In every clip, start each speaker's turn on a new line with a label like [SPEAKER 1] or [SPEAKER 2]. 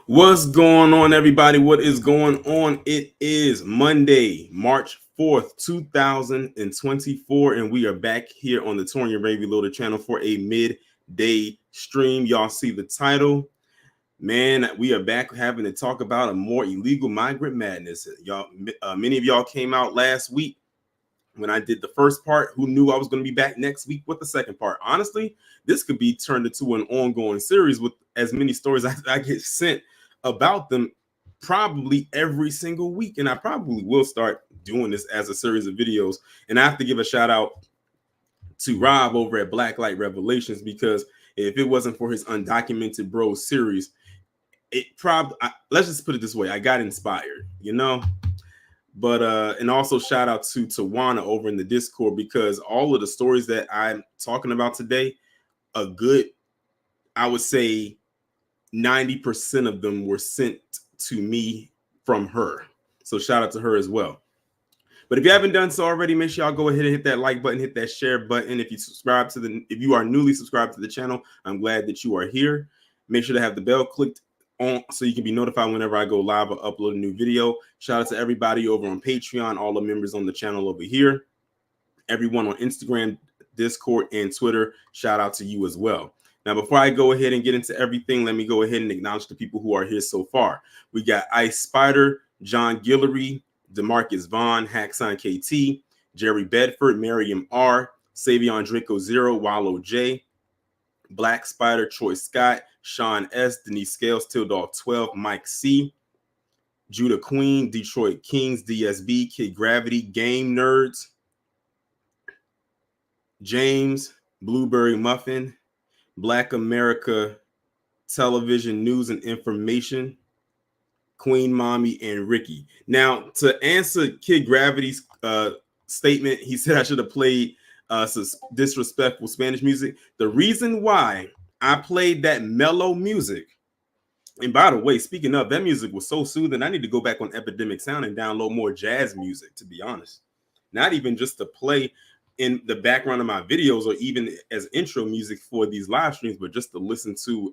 [SPEAKER 1] What's going on, everybody? What is going on? It is Monday, March 4th, 2024, and we are back here on the Torian Ray Reloaded channel for a midday stream. Y'all see the title. Man, we are back having to talk about a more illegal migrant madness. Y'all, many of y'all came out last week when I did the first part. Who knew I was going to be back next week with the second part? Honestly, this could be turned into an ongoing series with as many stories I get sent about them probably every single week. And I probably will start doing this as a series of videos. And I have to give a shout out to Rob over at Blacklight Revelations, because if it wasn't for his Undocumented Bros series, it probably, let's just put it this way, I got inspired, you know. But and also shout out to Tawana over in the Discord, because all of the stories that I'm talking about today, a good, I would say 90% of them were sent to me from her. So shout out to her as well. But if you haven't done so already, make sure y'all go ahead and hit that like button, hit that share button. If you are newly subscribed to the channel, I'm glad that you are here. Make sure to have the bell clicked on so you can be notified whenever I go live or upload a new video. Shout out to everybody over on Patreon, all the members on the channel over here, everyone on Instagram, Discord, and Twitter. Shout out to you as well. Now, before I go ahead and get into everything, let me go ahead and acknowledge the people who are here so far. We got Ice Spider, John Guillory, Demarcus Vaughn, Hackson KT, Jerry Bedford, Miriam R, Savion Draco 0, Wallow J, Black Spider, Troy Scott, Sean S, Denise Scales, Tildog 12, Mike C, Judah Queen, Detroit Kings, DSB, Kid Gravity, Game Nerds, James, Blueberry Muffin, Black America Television News and Information, Queen Mommy, and Ricky. Now, to answer Kid Gravity's statement, he said I should have played disrespectful Spanish music. The reason why I played that mellow music, and by the way, speaking of, that music was so soothing, I need to go back on Epidemic Sound and download more jazz music, to be honest. Not even just to play in the background of my videos or even as intro music for these live streams, but just to listen to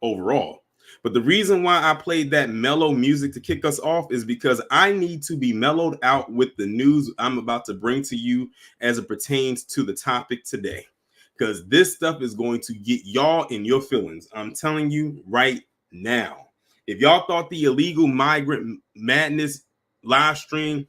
[SPEAKER 1] overall. But the reason why I played that mellow music to kick us off is because I need to be mellowed out with the news I'm about to bring to you as it pertains to the topic today, because this stuff is going to get y'all in your feelings. I'm telling you right now. If y'all thought the illegal migrant madness live stream,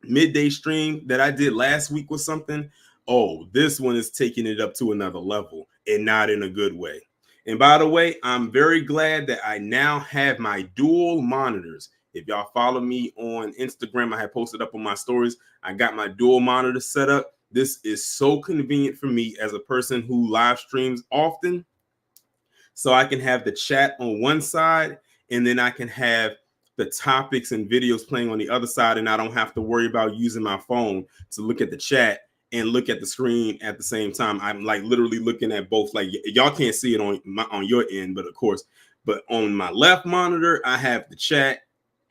[SPEAKER 1] midday stream that I did last week was something, oh, this one is taking it up to another level, and not in a good way. And by the way, I'm very glad that I now have my dual monitors. If y'all follow me on Instagram, I have posted up on my stories, I got my dual monitor set up. This is so convenient for me as a person who live streams often, So I can have the chat on one side, and then I can have the topics and videos playing on the other side, and I don't have to worry about using my phone to look at the chat and look at the screen at the same time. I'm like literally looking at both. Like y'all can't see it on your end, but of course, but on my left monitor, I have the chat,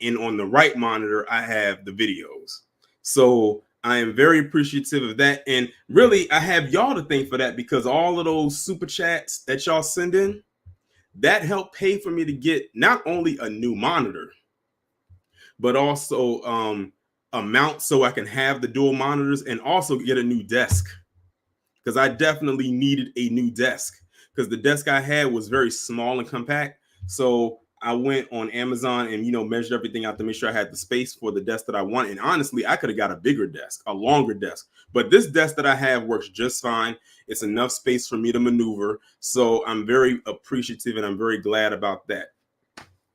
[SPEAKER 1] and on the right monitor, I have the videos. So I am very appreciative of that. And really, I have y'all to thank for that, because all of those super chats that y'all send in, that helped pay for me to get not only a new monitor, but also a mount so I can have the dual monitors, and also get a new desk, because I definitely needed a new desk, because the desk I had was very small and compact. So I went on Amazon and measured everything out to make sure I had the space for the desk that I want. And honestly, I could have got a bigger desk, a longer desk, but this desk that I have works just fine. It's enough space for me to maneuver. So I'm very appreciative, and I'm very glad about that.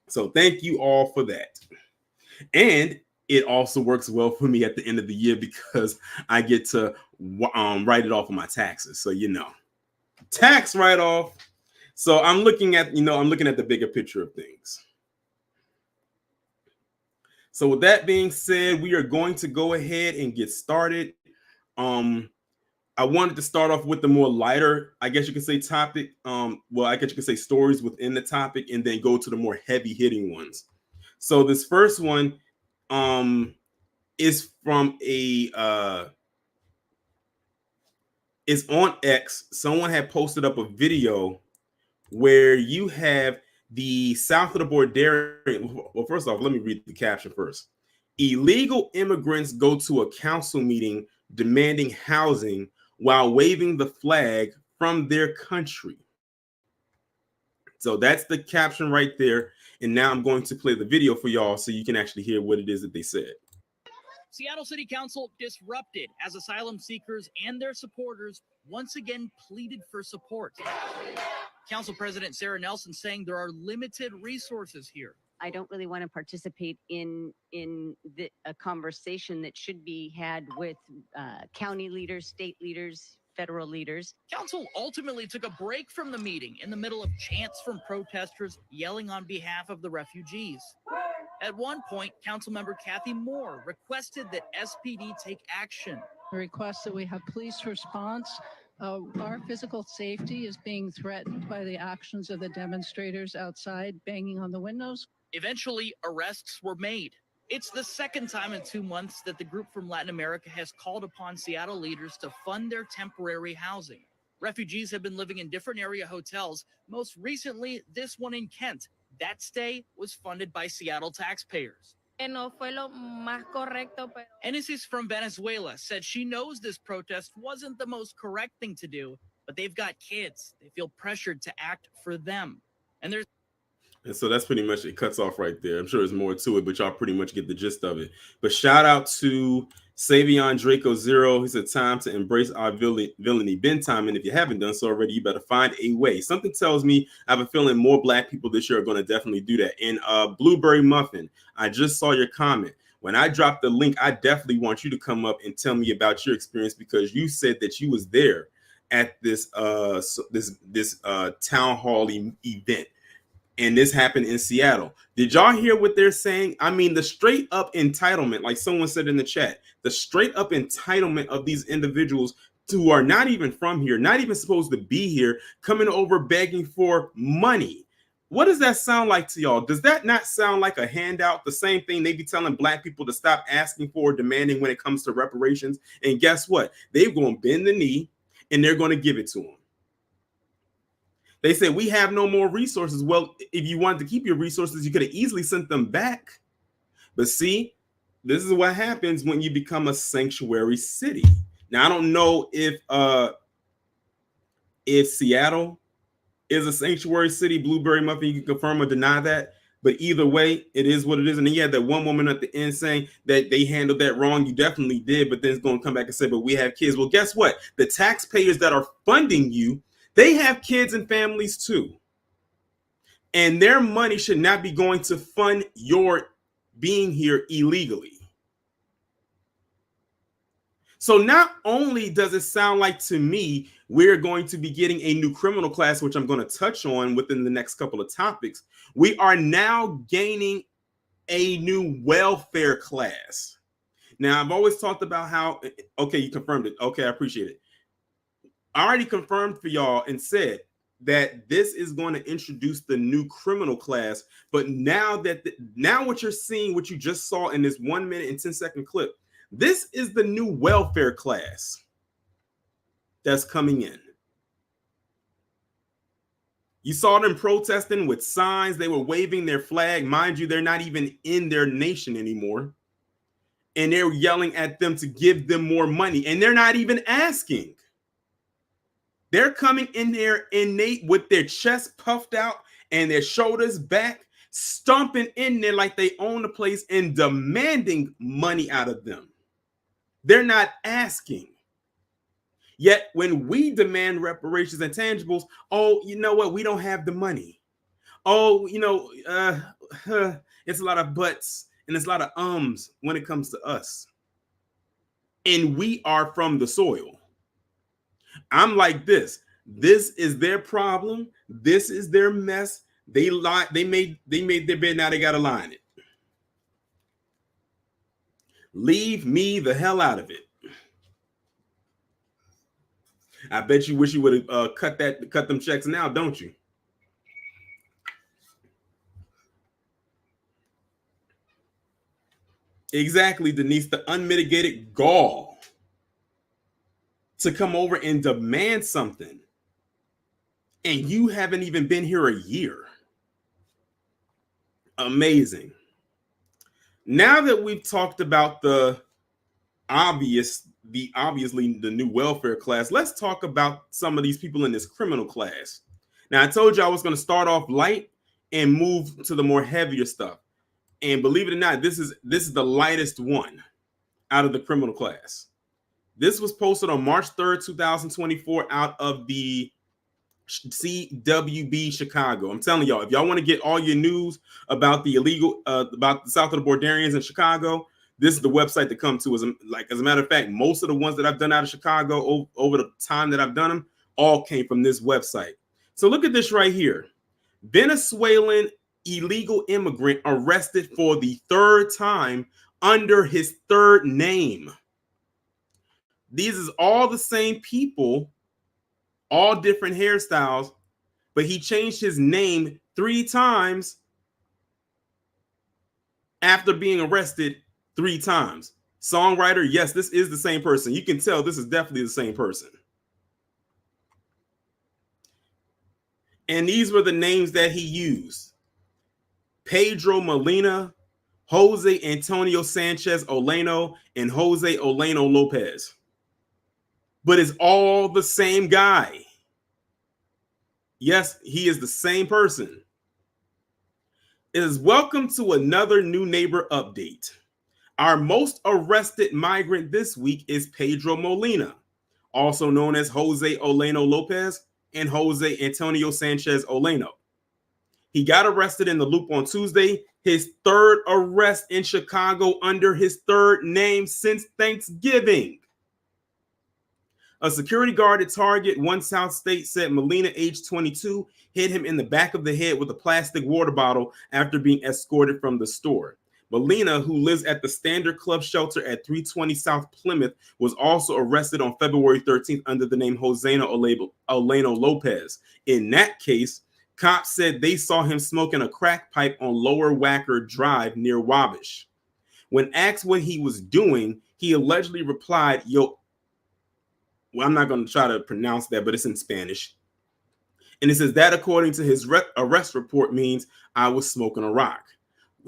[SPEAKER 1] So thank you all for that. And it also works well for me at the end of the year, because I get to write it off of my taxes. So tax write-off. So I'm looking at the bigger picture of things. So with that being said, we are going to go ahead and get started. I wanted to start off with the more lighter, I guess you could say, topic. I guess you could say stories within the topic, and then go to the more heavy hitting ones. So this first one is from is on X. Someone had posted up a video where you have the south of the Borderians. Well, first off, let me read the caption first. Illegal immigrants go to a council meeting demanding housing while waving the flag from their country. So that's the caption right there. And now I'm going to play the video for y'all so you can actually hear what it is that they said.
[SPEAKER 2] Seattle City Council disrupted as asylum seekers and their supporters once again pleaded for support. Council President Sarah Nelson saying there are limited resources here.
[SPEAKER 3] I don't really want to participate in a conversation that should be had with county leaders, state leaders, federal leaders.
[SPEAKER 2] Council ultimately took a break from the meeting in the middle of chants from protesters yelling on behalf of the refugees. At one point, Councilmember Kathy Moore requested that SPD take action.
[SPEAKER 4] A request that we have police response. Our physical safety is being threatened by the actions of the demonstrators outside banging on the windows.
[SPEAKER 2] Eventually, arrests were made. It's the second time in 2 months that the group from Latin America has called upon Seattle leaders to fund their temporary housing. Refugees have been living in different area hotels, most recently this one in Kent. That stay was funded by Seattle taxpayers. Enesis from Venezuela said she knows this protest wasn't the most correct thing to do, but they've got kids. They feel pressured to act for them.
[SPEAKER 1] And so that's pretty much, it cuts off right there. I'm sure there's more to it, but y'all pretty much get the gist of it. But shout out to Savion Draco Zero. He said, time to embrace our villainy. Been time, and if you haven't done so already, you better find a way. Something tells me I have a feeling more Black people this year are going to definitely do that. And Blueberry Muffin, I just saw your comment. When I drop the link, I definitely want you to come up and tell me about your experience, because you said that you was there at this town hall event. And this happened in Seattle. Did y'all hear what they're saying? I mean, the straight up entitlement, like someone said in the chat, the straight up entitlement of these individuals who are not even from here, not even supposed to be here, coming over begging for money. What does that sound like to y'all? Does that not sound like a handout? The same thing they be telling Black people to stop asking for or demanding when it comes to reparations. And guess what? They're going to bend the knee and they're going to give it to them. They said, we have no more resources. Well, if you wanted to keep your resources, you could have easily sent them back. But see, this is what happens when you become a sanctuary city. Now, I don't know if Seattle is a sanctuary city. Blueberry Muffin, you can confirm or deny that. But either way, it is what it is. And then you had that one woman at the end saying that they handled that wrong. You definitely did. But then it's going to come back and say, but we have kids. Well, guess what? The taxpayers that are funding you, they have kids and families too. And their money should not be going to fund your being here illegally. So not only does it sound like to me we're going to be getting a new criminal class, which I'm going to touch on within the next couple of topics, we are now gaining a new welfare class. Now, I've always talked about how, okay, you confirmed it. Okay, I appreciate it. I already confirmed for y'all and said that this is going to introduce the new criminal class. But now now what you're seeing, what you just saw in this 1 minute and 10-second clip, this is the new welfare class that's coming in. You saw them protesting with signs. They were waving their flag. Mind you, they're not even in their nation anymore. And they're yelling at them to give them more money. And they're not even asking. They're coming in there innate with their chest puffed out and their shoulders back, stomping in there like they own the place and demanding money out of them. They're not asking. Yet when we demand reparations and tangibles, oh, you know what? We don't have the money. Oh, you know, it's a lot of buts and it's a lot of ums when it comes to us. And we are from the soil. I'm like this. This is their problem. This is their mess. They lied. They made their bed. Now they gotta lie in it. Leave me the hell out of it. I bet you wish you would have cut them checks now, don't you? Exactly, Denise. The unmitigated gall to come over and demand something, and you haven't even been here a year. Amazing. Now that we've talked about the obviously the new welfare class, let's talk about some of these people in this criminal class. Now, I told you I was going to start off light and move to the more heavier stuff. And believe it or not, this is the lightest one out of the criminal class. This was posted on March 3rd, 2024 out of the CWB Chicago. I'm telling y'all, if y'all want to get all your news about the illegal, about the South of the Borderians in Chicago, this is the website to come to. As a matter of fact, most of the ones that I've done out of Chicago over the time that I've done them all came from this website. So look at this right here. Venezuelan illegal immigrant arrested for the third time under his third name. These is all the same people, all different hairstyles, but he changed his name 3 times after being arrested 3 times. Songwriter, yes, this is the same person. You can tell this is definitely the same person. And these were the names that he used: Pedro Molina, Jose Antonio Sanchez Oleno, and Jose Oleno Lopez. But it's all the same guy. Yes, he is the same person. It is welcome to another new neighbor update. Our most arrested migrant this week is Pedro Molina, also known as Jose Oleno Lopez and Jose Antonio Sanchez Oleno. He got arrested in the Loop on Tuesday, his third arrest in Chicago under his third name since Thanksgiving. A security guard at Target, One South State, said Molina, age 22, hit him in the back of the head with a plastic water bottle after being escorted from the store. Molina, who lives at the Standard Club shelter at 320 South Plymouth, was also arrested on February 13th under the name Josena Oleno Lopez. In that case, cops said they saw him smoking a crack pipe on Lower Wacker Drive near Wabash. When asked what he was doing, he allegedly replied, well, I'm not going to try to pronounce that, but it's in Spanish. And it says that, according to his arrest report, means I was smoking a rock.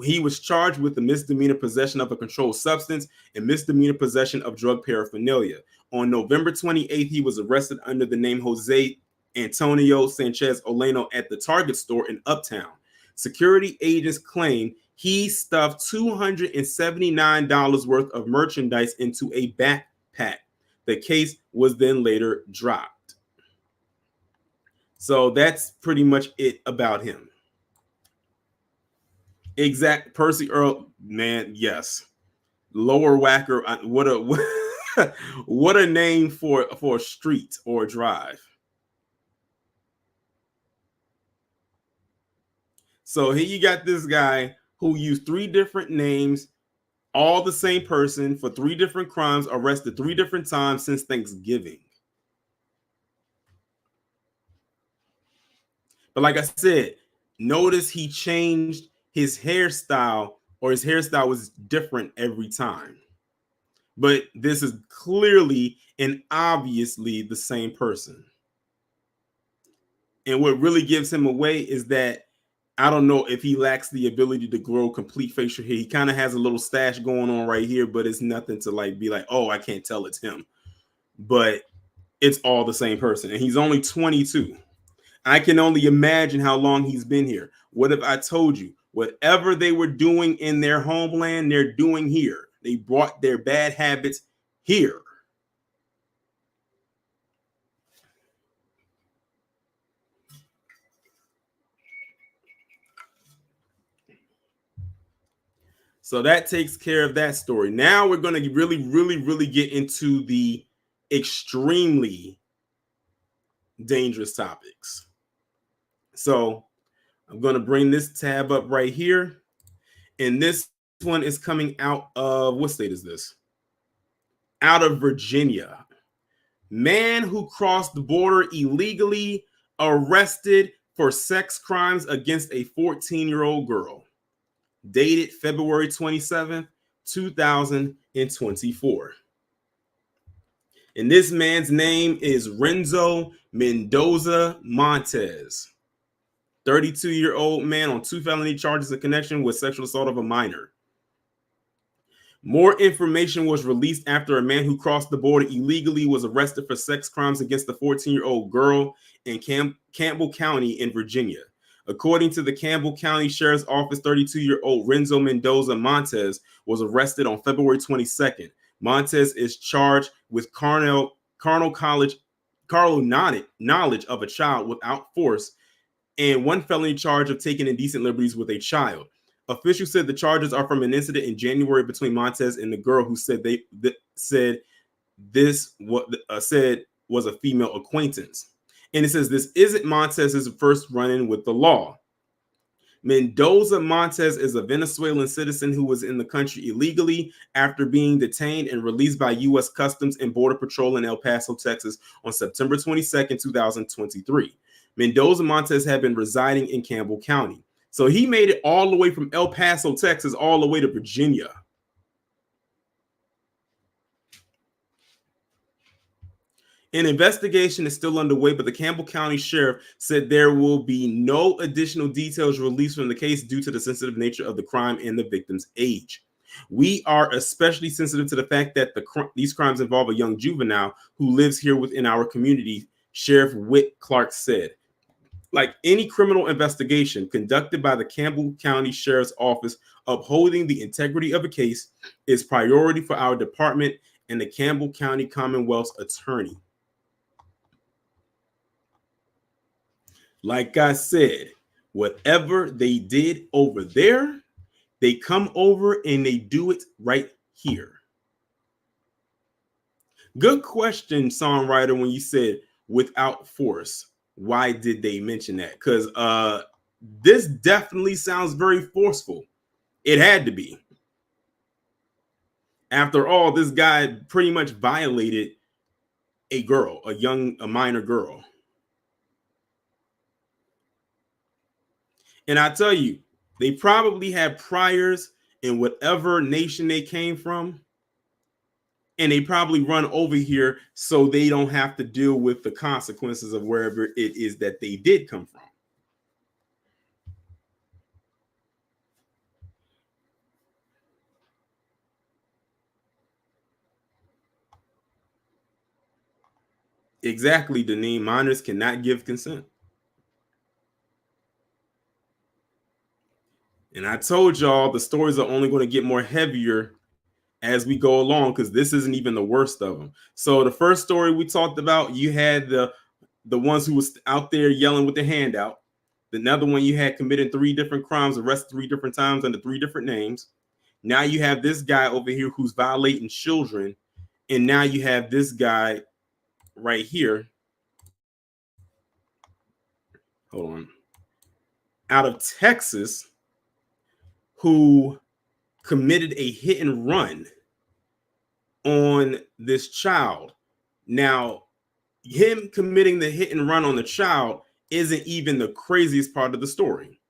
[SPEAKER 1] He was charged with the misdemeanor possession of a controlled substance and misdemeanor possession of drug paraphernalia. On November 28th, he was arrested under the name Jose Antonio Sanchez Oleno at the Target store in Uptown. Security agents claim he stuffed $279 worth of merchandise into a backpack. The case was then later dropped. So that's pretty much it about him. Exact. Percy Earl, man, yes. Lower Wacker, what What a name for a street or a drive. So here you got this guy who used 3 different names, all the same person, for 3 different crimes, arrested 3 different times since Thanksgiving. But like I said, notice he changed his hairstyle, or his hairstyle was different every time. But this is clearly and obviously the same person. And what really gives him away is that I don't know if he lacks the ability to grow complete facial hair. He kind of has a little stash going on right here, but it's nothing to like be like, oh, I can't tell it's him. But it's all the same person. And he's only 22. I can only imagine how long he's been here. What if I told you whatever they were doing in their homeland, they're doing here? They brought their bad habits here. So that takes care of that story. Now we're going to really get into the extremely dangerous topics. So I'm going to bring this tab up right here. And this one is coming out of, what state is this? Out of Virginia. Man who crossed the border illegally arrested for sex crimes against a 14-year-old girl. Dated February 27th, 2024. And this man's name is Renzo Mendoza Montez. 32-year-old man on 2 felony charges in connection with sexual assault of a minor. More information was released after a man who crossed the border illegally was arrested for sex crimes against the 14-year-old girl in Campbell County in Virginia. According to the Campbell County Sheriff's Office, 32-year-old Renzo Mendoza Montez was arrested on February 22nd. Montez is charged with carnal knowledge of a child without force and 1 felony charge of taking indecent liberties with a child. Officials said the charges are from an incident in January between Montez and the girl who said this was a female acquaintance. And it says this isn't Montez's first run-in with the law. Mendoza Montez is a Venezuelan citizen who was in the country illegally after being detained and released by U.S. Customs and Border Patrol in El Paso, Texas on September 22nd, 2023. Mendoza Montez had been residing in Campbell County. So he made it all the way from El Paso, Texas, all the way to Virginia. An investigation is still underway, but the Campbell County Sheriff said there will be no additional details released from the case due to the sensitive nature of the crime and the victim's age. We are especially sensitive to the fact that these crimes involve a young juvenile who lives here within our community, Sheriff Whit Clark said. Like any criminal investigation conducted by the Campbell County Sheriff's Office, upholding the integrity of a case is priority for our department and the Campbell County Commonwealth's attorney. Like I said, whatever they did over there, they come over and they do it right here. Good question, songwriter, when you said without force. Why did they mention that? Because this definitely sounds very forceful. It had to be. After all, this guy pretty much violated a girl, a minor girl. And I tell you, they probably had priors in whatever nation they came from. And they probably run over here so they don't have to deal with the consequences of wherever it is that they did come from. Exactly, Deneen. Minors cannot give consent. And I told y'all the stories are only going to get more heavier as we go along, because this isn't even the worst of them. So the first story we talked about, you had the ones who was out there yelling with their hand out. Another one, you had committed 3 different crimes, arrested 3 different times under 3 different names. Now you have this guy over here who's violating children And now you have this guy right here. Hold on. Out of Texas, who committed a hit and run on this child. Now, him committing the hit and run on the child isn't even the craziest part of the story.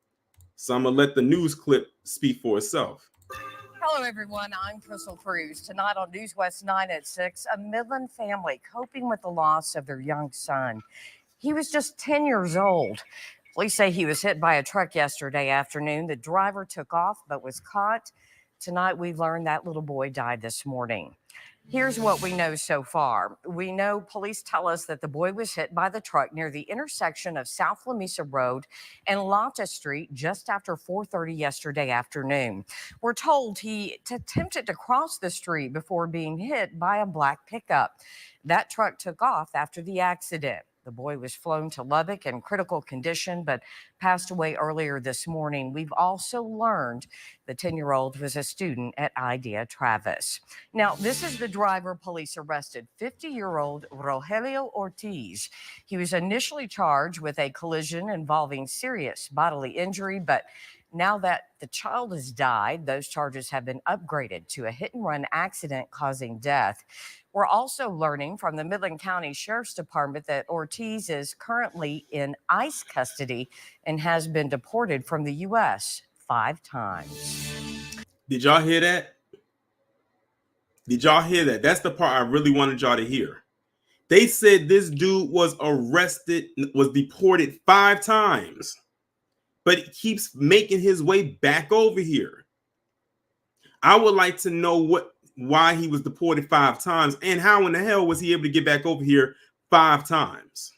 [SPEAKER 1] So I'm going to let the news clip speak for itself.
[SPEAKER 5] Hello, everyone. I'm Crystal Cruz. Tonight on News West 9 at 6, a Midland family coping with the loss of their young son. He was just 10 years old. Police say he was hit by a truck yesterday afternoon. The driver took off but was caught. Tonight, we've learned that little boy died this morning. Here's what we know so far. We know police tell us that the boy was hit by the truck near the intersection of South Lamesa Road and Lata Street just after 4:30 yesterday afternoon. We're told he attempted to cross the street before being hit by a black pickup. That truck took off after the accident. The boy was flown to Lubbock in critical condition, but passed away earlier this morning. We've also learned the 10-year-old was a student at IDEA Travis. Now, this is the driver police arrested, 50-year-old Rogelio Ortiz. He was initially charged with a collision involving serious bodily injury, but now that the child has died, those charges have been upgraded to a hit-and-run accident causing death. We're also learning from the Midland County Sheriff's Department that Ortiz is currently in ICE custody and has been deported from the U.S. 5 times.
[SPEAKER 1] Did y'all hear that? Did y'all hear that? That's the part I really wanted y'all to hear. They said this dude was arrested, was deported 5 times, but he keeps making his way back over here. I would like to know why he was deported 5 times and how in the hell was he able to get back over here 5 times.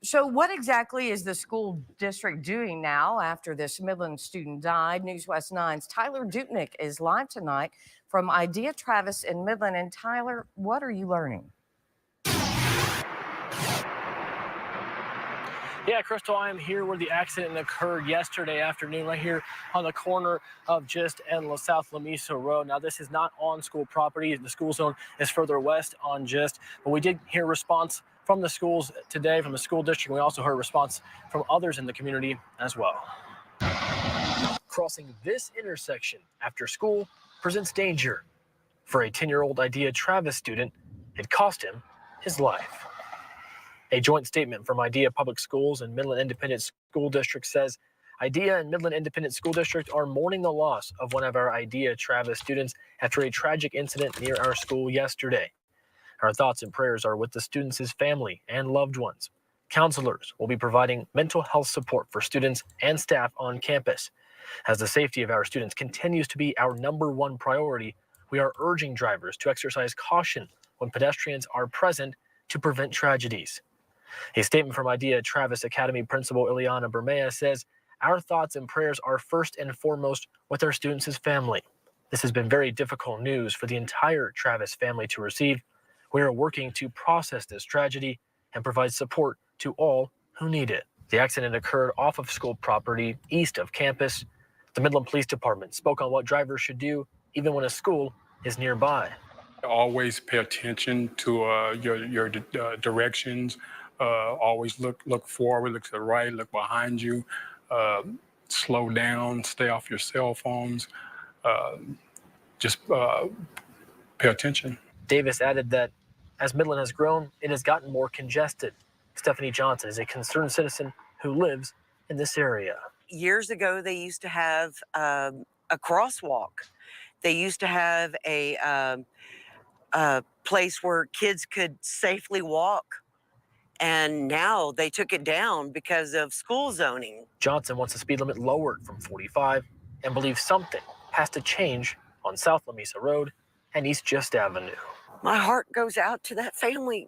[SPEAKER 5] So what exactly is the school district doing now after this Midland student died? News West 9's Tyler Dupnick is live tonight from IDEA Travis in Midland. And Tyler, what are you learning?
[SPEAKER 6] Yeah, Crystal, I am here where the accident occurred yesterday afternoon, right here on the corner of Gist and South Lamesa Road. Now, this is not on school property. The school zone is further west on Gist, but we did hear response from the schools today, from the school district. We also heard response from others in the community as well. Crossing this intersection after school presents danger. For a 10-year-old IDEA Travis student, it cost him his life. A joint statement from IDEA Public Schools and Midland Independent School District says IDEA and Midland Independent School District are mourning the loss of one of our IDEA Travis students after a tragic incident near our school yesterday. Our thoughts and prayers are with the students' family and loved ones. Counselors will be providing mental health support for students and staff on campus. As the safety of our students continues to be our #1 priority, we are urging drivers to exercise caution when pedestrians are present to prevent tragedies. A statement from IDEA Travis Academy Principal Ileana Bermea says, our thoughts and prayers are first and foremost with our students' family. This has been very difficult news for the entire Travis family to receive. We are working to process this tragedy and provide support to all who need it. The accident occurred off of school property east of campus. The Midland Police Department spoke on what drivers should do even when a school is nearby.
[SPEAKER 7] Always pay attention to your directions. Always look forward, look to the right, look behind you. Slow down, stay off your cell phones. Just pay attention.
[SPEAKER 6] Davis added that as Midland has grown, it has gotten more congested. Stephanie Johnson is a concerned citizen who lives in this area.
[SPEAKER 8] Years ago, they used to have a crosswalk. They used to have a place where kids could safely walk. And now they took it down because of school zoning.
[SPEAKER 6] Johnson wants the speed limit lowered from 45 and believes something has to change on South Lamesa Road and East Gist Avenue.
[SPEAKER 8] My heart goes out to that family.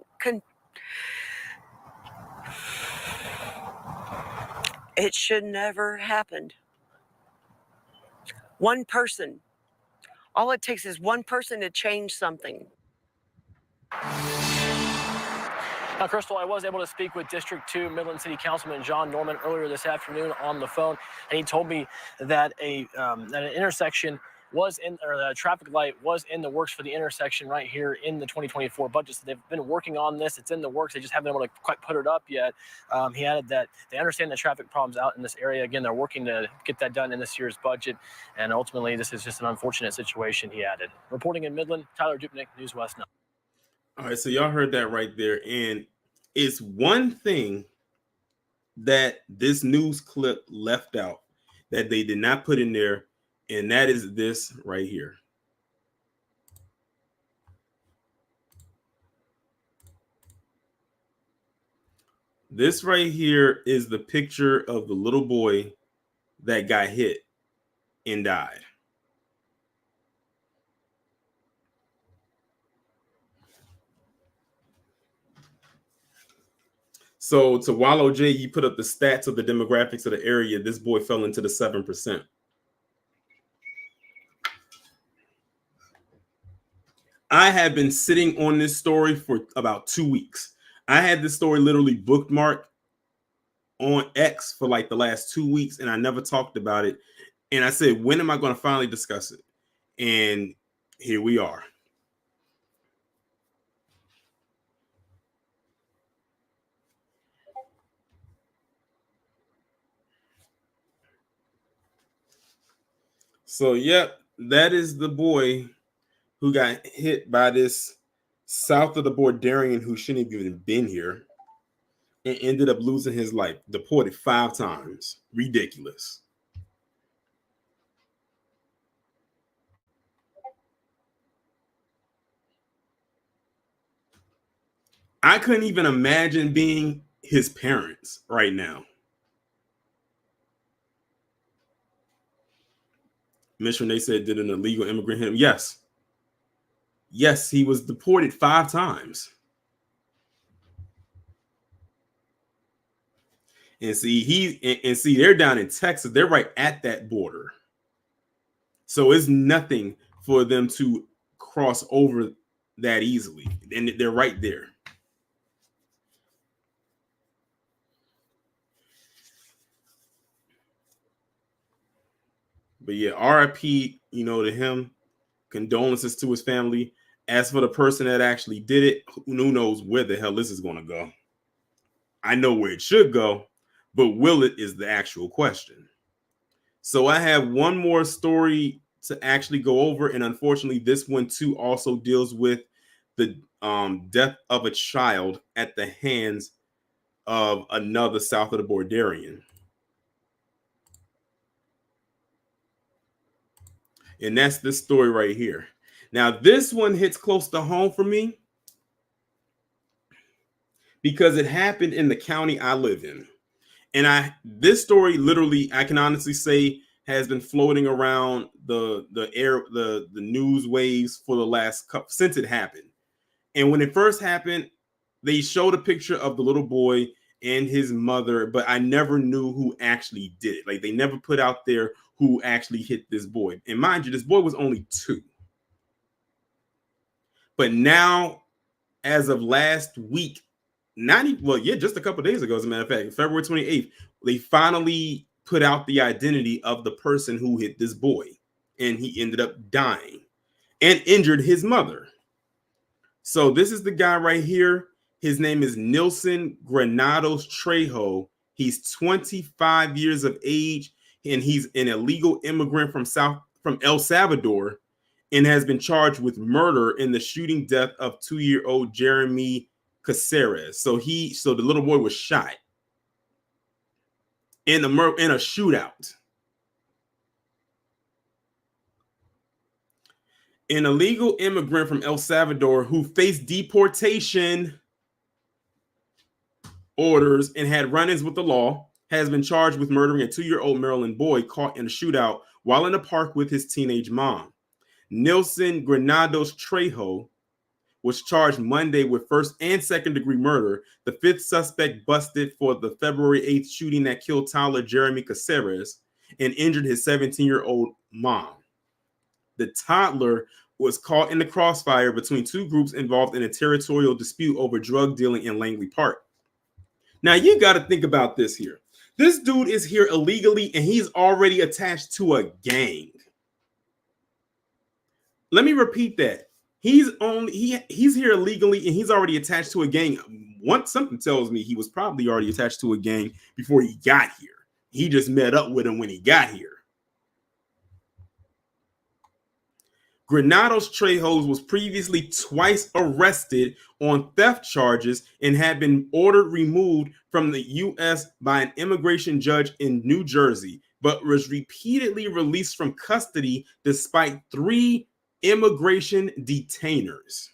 [SPEAKER 8] It should never happened. One person. All it takes is one person to change something.
[SPEAKER 6] Now, Crystal, I was able to speak with District 2 Midland City Councilman John Norman earlier this afternoon on the phone, and he told me that an intersection the traffic light was in the works for the intersection right here in the 2024 budget. So they've been working on this. It's in the works. They just haven't been able to quite put it up yet. He added that they understand the traffic problems out in this area. Again, they're working to get that done in this year's budget. And ultimately, this is just an unfortunate situation, he added. Reporting in Midland, Tyler Dupnick, News West 9.
[SPEAKER 1] All right, so y'all heard that right there. And it's one thing that this news clip left out that they did not put in there, and that is this right here. This right here is the picture of the little boy that got hit and died. So to Wallow J, you put up the stats of the demographics of the area. This boy fell into the 7%. I have been sitting on this story for about 2 weeks. I had this story literally bookmarked on X for like the last 2 weeks, and I never talked about it. And I said, when am I going to finally discuss it? And here we are. So, yep, that is the boy who got hit by this south of the Borderian who shouldn't have even been here and ended up losing his life, deported 5 times. Ridiculous. I couldn't even imagine being his parents right now. Mission, they said, did an illegal immigrant hit him? Yes. Yes, he was deported 5 times. And see, they're down in Texas. They're right at that border. So it's nothing for them to cross over that easily. And they're right there. But yeah, RIP, to him. Condolences to his family. As for the person that actually did it, who knows where the hell this is going to go? I know where it should go, but will it is the actual question. So I have one more story to actually go over, and unfortunately, this one too also deals with the death of a child at the hands of another south of the Borderian. And that's this story right here. Now, this one hits close to home for me because it happened in the county I live in. And this story literally, I can honestly say, has been floating around the news waves for the last couple since it happened. And when it first happened, they showed a picture of the little boy and his mother, but I never knew who actually did it. Like, they never put out there who actually hit this boy. And mind you, this boy was only 2. But now, as of last week, just a couple days ago, as a matter of fact, February 28th, they finally put out the identity of the person who hit this boy. And he ended up dying and injured his mother. So this is the guy right here. His name is Nilson Granados Trejo. He's 25 years of age, and he's an illegal immigrant from El Salvador, and has been charged with murder in the shooting death of 2-year-old Jeremy Caceres. So the little boy was shot in a shootout. An illegal immigrant from El Salvador who faced deportation orders and had run-ins with the law has been charged with murdering a 2-year-old Maryland boy caught in a shootout while in a park with his teenage mom. Nilson Granados Trejo was charged Monday with first and second degree murder. The 5th suspect busted for the February 8th shooting that killed toddler Jeremy Caceres and injured his 17-year-old mom. The toddler was caught in the crossfire between 2 groups involved in a territorial dispute over drug dealing in Langley Park. Now, you got to think about this here. This dude is here illegally, and he's already attached to a gang. Let me repeat that. He's here illegally, and he's already attached to a gang. Once something tells me he was probably already attached to a gang before he got here. He just met up with him when he got here. Granados Trejos was previously twice arrested on theft charges and had been ordered removed from the U.S. by an immigration judge in New Jersey, but was repeatedly released from custody despite 3 immigration detainers.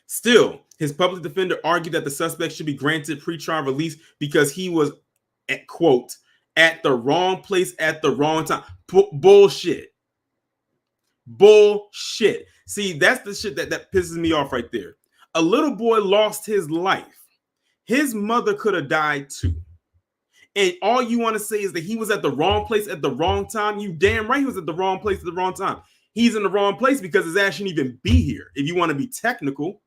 [SPEAKER 1] Still, his public defender argued that the suspect should be granted pretrial release because he was, at quote, at the wrong place at the wrong time. Bullshit. Bullshit. See, that's the shit that pisses me off right there. A little boy lost his life. His mother could have died too. And all you want to say is that he was at the wrong place at the wrong time. You damn right he was at the wrong place at the wrong time. He's in the wrong place because his ass shouldn't even be here, if you want to be technical.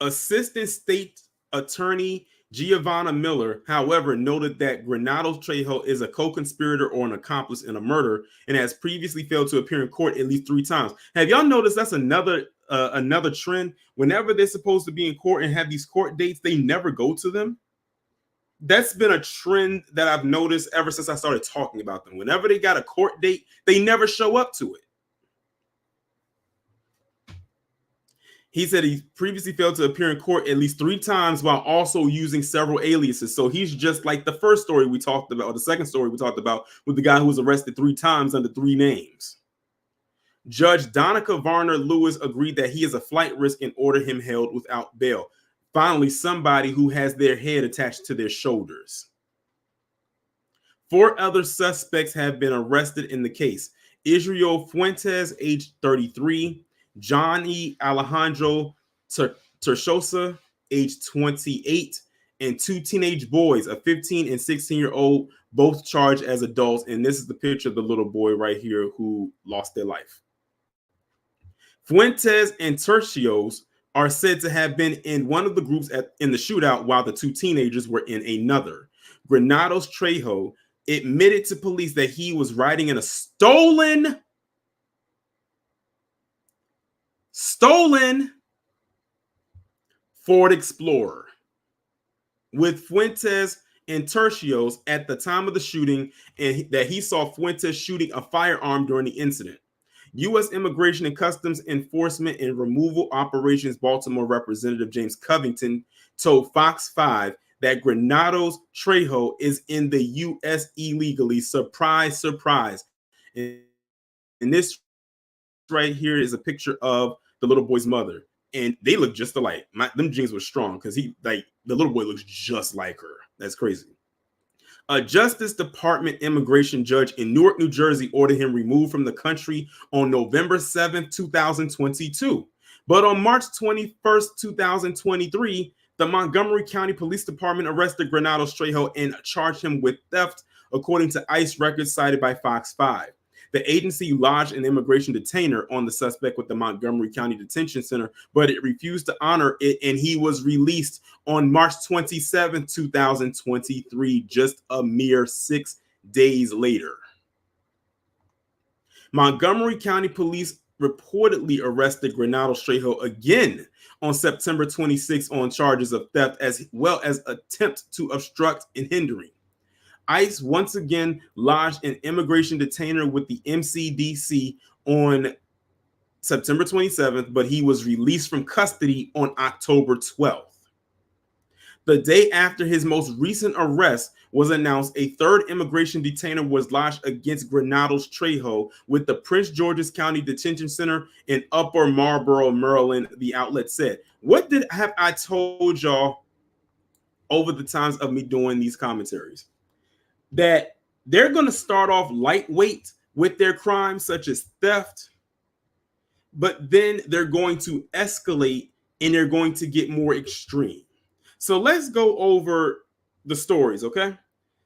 [SPEAKER 1] Assistant State Attorney Giovanna Miller, however, noted that Granados Trejo is a co-conspirator or an accomplice in a murder and has previously failed to appear in court at least 3 times. Have y'all noticed that's another trend? Whenever they're supposed to be in court and have these court dates, they never go to them. That's been a trend that I've noticed ever since I started talking about them. Whenever they got a court date, they never show up to it. He said he previously failed to appear in court at least 3 times while also using several aliases. So he's just like the first story we talked about, or the second story we talked about, with the guy who was arrested 3 times under 3 names. Judge Donica Varner Lewis agreed that he is a flight risk and ordered him held without bail. Finally, somebody who has their head attached to their shoulders. 4 other suspects have been arrested in the case. Israel Fuentes, age 33, Johnny Alejandro Terchosa, age 28, and 2 teenage boys, a 15 and 16-year-old, both charged as adults. And this is the picture of the little boy right here who lost their life. Fuentes and Tercios are said to have been in one of the groups in the shootout, while the 2 teenagers were in another. Granados Trejo admitted to police that he was riding in a stolen Ford Explorer with Fuentes and Tercios at the time of the shooting, and that he saw Fuentes shooting a firearm during the incident. U.S. Immigration and Customs Enforcement and Removal Operations Baltimore Representative James Covington told Fox 5 that Granados Trejo is in the U.S. illegally. Surprise, surprise. And this right here is a picture of the little boy's mother, and they look just alike. Them jeans were strong because the little boy looks just like her. That's crazy. A Justice Department immigration judge in Newark, New Jersey, ordered him removed from the country on November 7th, 2022. But on March 21st, 2023, the Montgomery County Police Department arrested Granados Trejo and charged him with theft, according to ICE records cited by Fox 5. The agency lodged an immigration detainer on the suspect with the Montgomery County Detention Center, but it refused to honor it, and he was released on March 27, 2023, just a mere 6 days later. Montgomery County Police reportedly arrested Granados Trejo again on September 26 on charges of theft as well as attempt to obstruct and hindering. ICE once again lodged an immigration detainer with the MCDC on September 27th, but he was released from custody on October 12th. The day after his most recent arrest was announced, a 3rd immigration detainer was lodged against Granados Trejo with the Prince George's County Detention Center in Upper Marlboro, Maryland, the outlet said. What have I told y'all over the times of me doing these commentaries? That they're going to start off lightweight with their crimes, such as theft, but then they're going to escalate and they're going to get more extreme. So let's go over the stories, okay?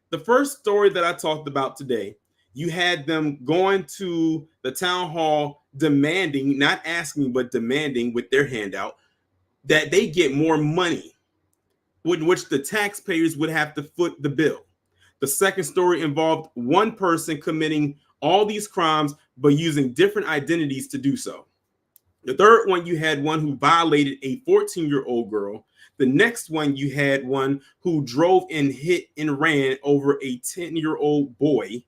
[SPEAKER 1] The first story that I talked about today, you had them going to the town hall demanding, not asking, but demanding with their handout, that they get more money, in which the taxpayers would have to foot the bill. The second story involved one person committing all these crimes but using different identities to do so. The third one, you had one who violated a 14-year-old girl. The next one, you had one who drove and hit and ran over a 10-year-old boy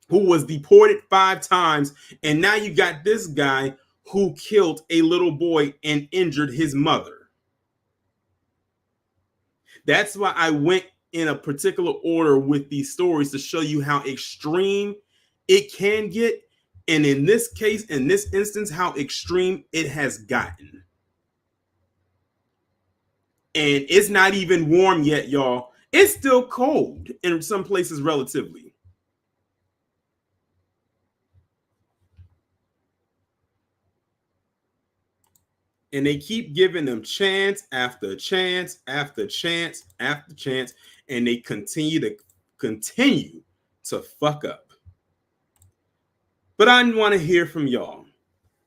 [SPEAKER 1] who was deported 5 times. And now you got this guy who killed a little boy and injured his mother. That's why I went in a particular order with these stories to show you how extreme it can get. And in this case, in this instance, how extreme it has gotten. And it's not even warm yet, y'all. It's still cold in some places relatively. And they keep giving them chance after chance after chance after chance. And they continue to fuck up. But I want to hear from y'all.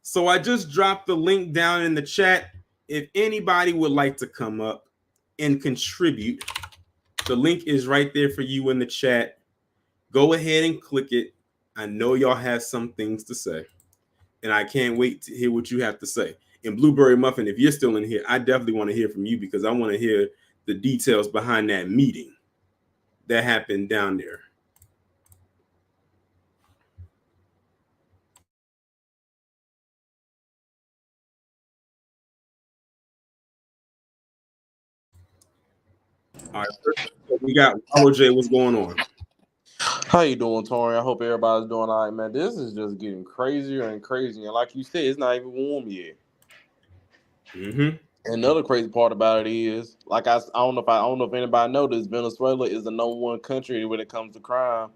[SPEAKER 1] So I just dropped the link down in the chat. If anybody would like to come up and contribute, the link is right there for you in the chat. Go ahead and click it. I know y'all have some things to say, and I can't wait to hear what you have to say. And Blueberry Muffin, if you're still in here, I definitely want to hear from you because I want to hear the details behind that meeting that happened down there. All right, so we got Wallow J. What's going on?
[SPEAKER 9] How you doing, Tori? I hope everybody's doing all right, man. This is just getting crazier and crazier. And like you said, it's not even warm yet.
[SPEAKER 1] Mm-hmm.
[SPEAKER 9] Another crazy part about it is, like I don't know if anybody noticed, Venezuela is the number one country when it comes to crime.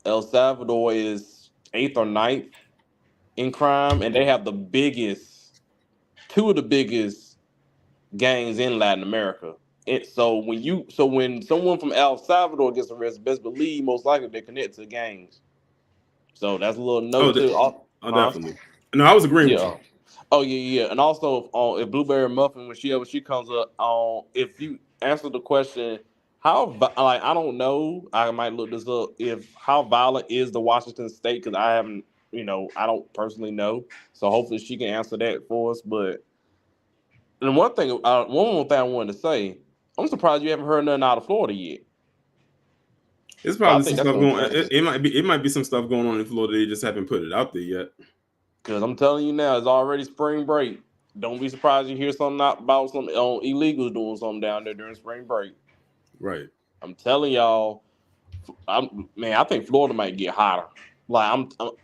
[SPEAKER 9] El Salvador is 8th or 9th in crime, and they have two of the biggest gangs in Latin America. So when someone from El Salvador gets arrested, best believe most likely they're connected to gangs. So that's a little note too.
[SPEAKER 1] Definitely. No, I was agreeing with you.
[SPEAKER 9] Oh yeah. And also, if Blueberry Muffin, when she comes up, if you answer the question, I don't know, I might look this up. If how violent is the Washington State? Because I haven't, I don't personally know. So hopefully she can answer that for us. But and one more thing I wanted to say, I'm surprised you haven't heard nothing out of Florida yet.
[SPEAKER 1] It's probably some stuff going. It might be some stuff going on in Florida. They just haven't put it out there yet.
[SPEAKER 9] Because I'm telling you now, it's already spring break. Don't be surprised you hear something about some illegals doing something down there during spring break.
[SPEAKER 1] Right.
[SPEAKER 9] I'm telling y'all, I think Florida might get hotter. Like I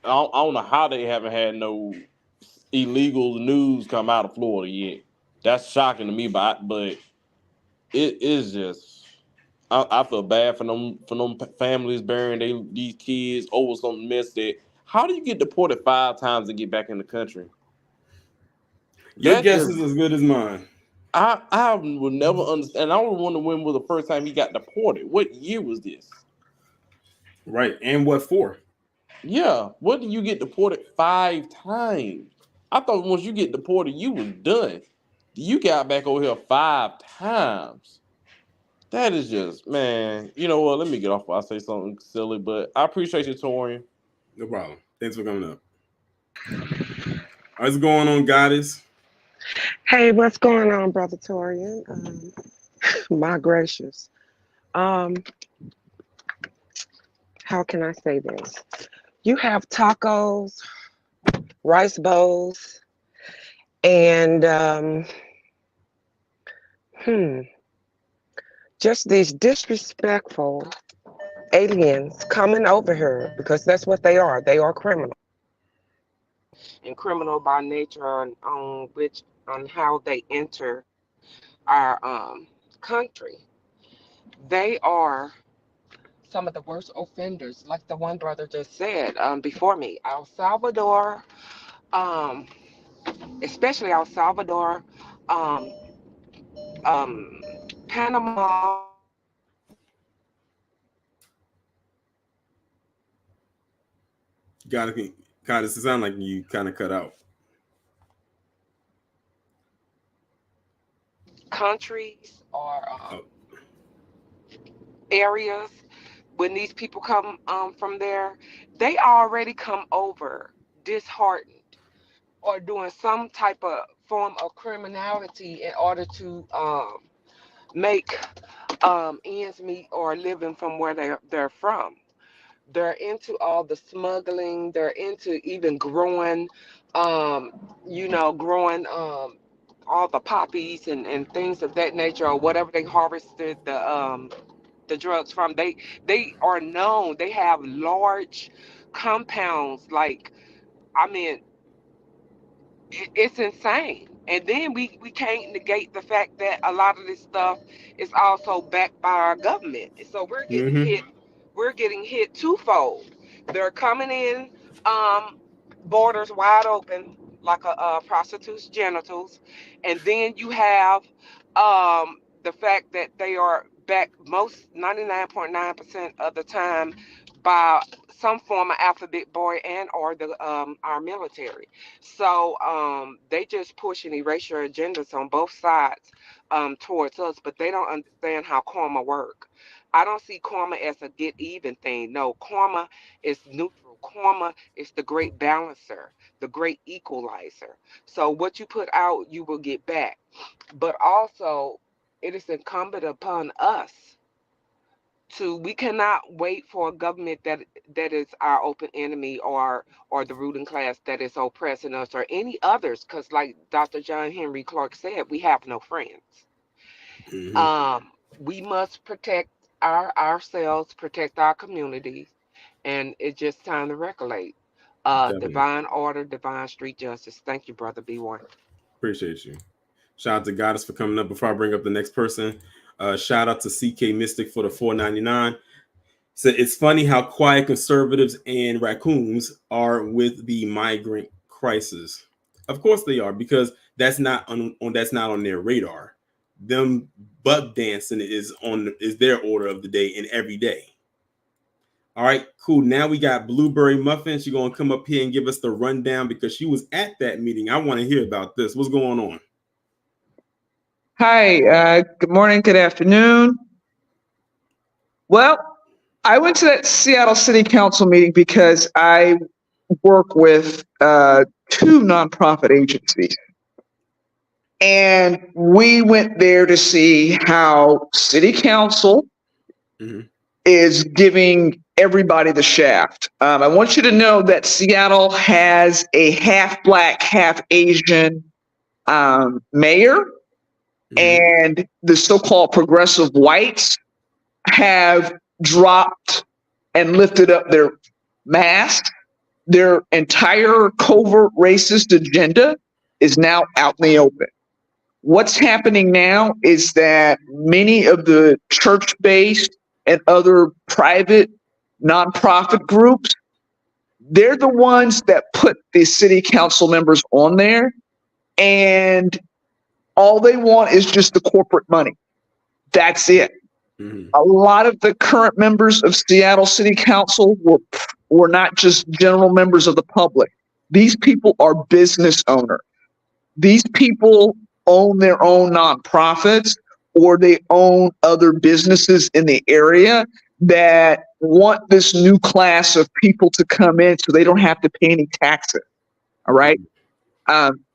[SPEAKER 9] don't know how they haven't had no illegal news come out of Florida yet. That's shocking to me, but it is just. I feel bad for them families burying these kids over something mess that. How do you get deported 5 times and get back in the country?
[SPEAKER 1] Your guess is as good as mine.
[SPEAKER 9] I would never understand. I would wonder when was the first time he got deported. What year was this?
[SPEAKER 1] Right, and what for?
[SPEAKER 9] Yeah, what do you get deported 5 times? I thought once you get deported, you was done. You got back over here 5 times. That is just, man. You know what? Let me get off. I say something silly, but I appreciate you, Torian.
[SPEAKER 1] No problem. Thanks for coming up. What's going on, Goddess?
[SPEAKER 10] Hey, what's going on, Brother Torian? My gracious. How can I say this? You have tacos, rice bowls, and just these disrespectful aliens coming over here because that's what they are. They are criminal. And criminal by nature on how they enter our country. They are some of the worst offenders, like the one brother just said before me. El Salvador, especially El Salvador, Panama.
[SPEAKER 1] Goddess, it sounds like you kind of cut out.
[SPEAKER 10] countries or areas, when these people come from there, they already come over disheartened or doing some type of form of criminality in order to make ends meet or living from where they're from. They're into all the smuggling. They're into even growing, growing all the poppies and things of that nature, or whatever they harvested the drugs from. They are known. They have large compounds. Like, I mean, it's insane. And then we can't negate the fact that a lot of this stuff is also backed by our government. So we're getting hit twofold. They're coming in, borders wide open like a prostitute's genitals, and then you have the fact that they are backed most 99.9% of the time by some form of alphabet boy and or the our military. So they just push and erasure agendas on both sides towards us, but they don't understand how karma work. I don't see karma as a get even thing. No, karma is neutral. Karma is the great balancer, the great equalizer. So what you put out, you will get back. But also, it is incumbent upon us we cannot wait for a government that is our open enemy, or the ruling class that is oppressing us, or any others, because like Dr. John Henry Clark said, we have no friends. We must protect ourselves, protect our communities, and it's just time to regulate. Divine order, divine street justice. Thank you, brother B1.
[SPEAKER 1] Appreciate you. Shout out to Goddess for coming up. Before I bring up the next person, shout out to CK Mystic for the $4.99. So it's funny how quiet conservatives and raccoons are with the migrant crisis. Of course they are, because that's not on their radar. Them buck dancing is their order of the day and every day. All right, cool. Now we got Blueberry Muffin. She's gonna come up here and give us the rundown because she was at that meeting. I want to hear about this. What's going on?
[SPEAKER 11] Hi, good morning, good afternoon. Well, I went to that Seattle City Council meeting because I work with two nonprofit agencies. And we went there to see how City Council is giving everybody the shaft. I want you to know that Seattle has a half Black, half Asian mayor. And the so-called progressive whites have dropped and lifted up their masks. Their entire covert racist agenda is now out in the open. What's happening now is that many of the church-based and other private nonprofit groups, they're the ones that put the city council members on there, and all they want is just the corporate money. That's it. A lot of the current members of Seattle City Council were not just general members of the public. These people are business owners. These people own their own nonprofits, or they own other businesses in the area that want this new class of people to come in so they don't have to pay any taxes. All right.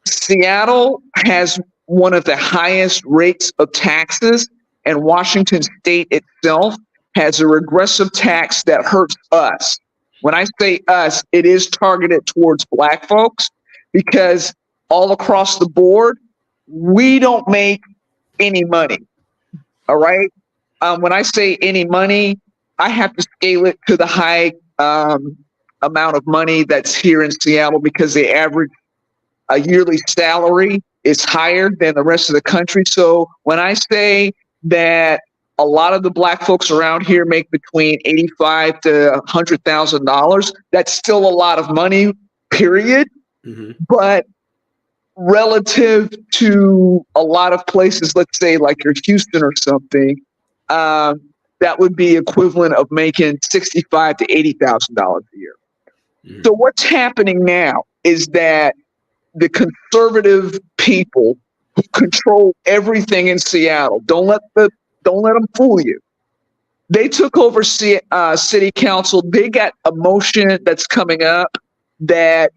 [SPEAKER 11] Seattle has one of the highest rates of taxes, and Washington State itself has a regressive tax that hurts us. When I say us, it is targeted towards Black folks, because all across the board, we don't make any money. All right. When I say any money, I have to scale it to the high amount of money that's here in Seattle, because the average yearly salary is higher than the rest of the country. So when I say that a lot of the Black folks around here make between $85,000 to $100,000, that's still a lot of money, period. But relative to a lot of places, let's say like your Houston or something, that would be equivalent of making $65,000 to $80,000 a year. So what's happening now is that the conservative people who control everything in Seattle. Don't let them fool you. They took over city council. They got a motion that's coming up that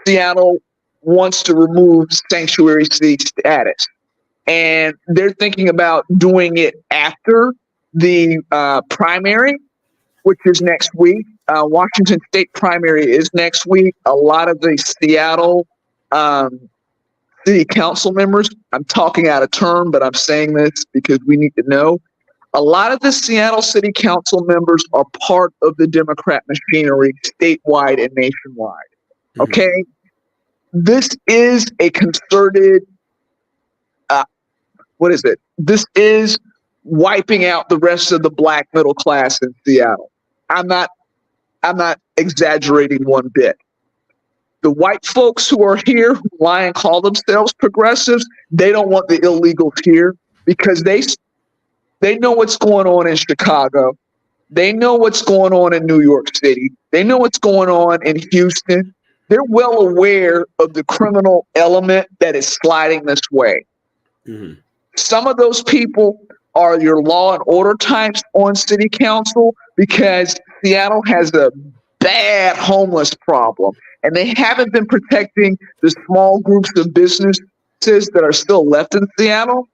[SPEAKER 11] Seattle wants to remove sanctuary city status. And they're thinking about doing it after the primary, which is next week. Washington State primary is next week. A lot of the Seattle city council members, I'm talking out of turn, but I'm saying this because we need to know. A lot of the Seattle city council members are part of the Democrat machinery statewide and nationwide. Okay? This is a concerted, what is it? This is wiping out the rest of the black middle class in Seattle. I'm not exaggerating one bit. The white folks who are here, who lie and call themselves progressives, they don't want the illegals here because they know what's going on in Chicago. They know what's going on in New York City. They know what's going on in Houston. They're well aware of the criminal element that is sliding this way. Some of those people are your law and order types on city council because Seattle has a bad homeless problem, and they haven't been protecting the small groups of businesses that are still left in Seattle.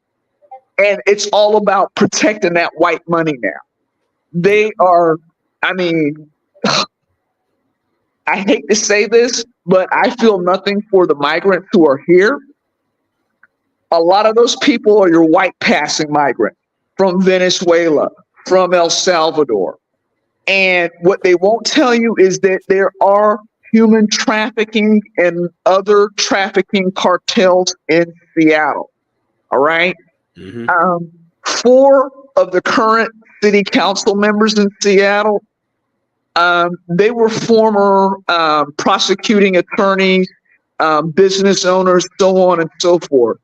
[SPEAKER 11] And it's all about protecting that white money now. They are, I mean, I hate to say this, but I feel nothing for the migrants who are here. A lot of those people are your white passing migrants from Venezuela, from El Salvador. And what they won't tell you is that there are human trafficking and other trafficking cartels in Seattle. All right? 4 of the current city council members in Seattle, they were former prosecuting attorneys, business owners, so on and so forth.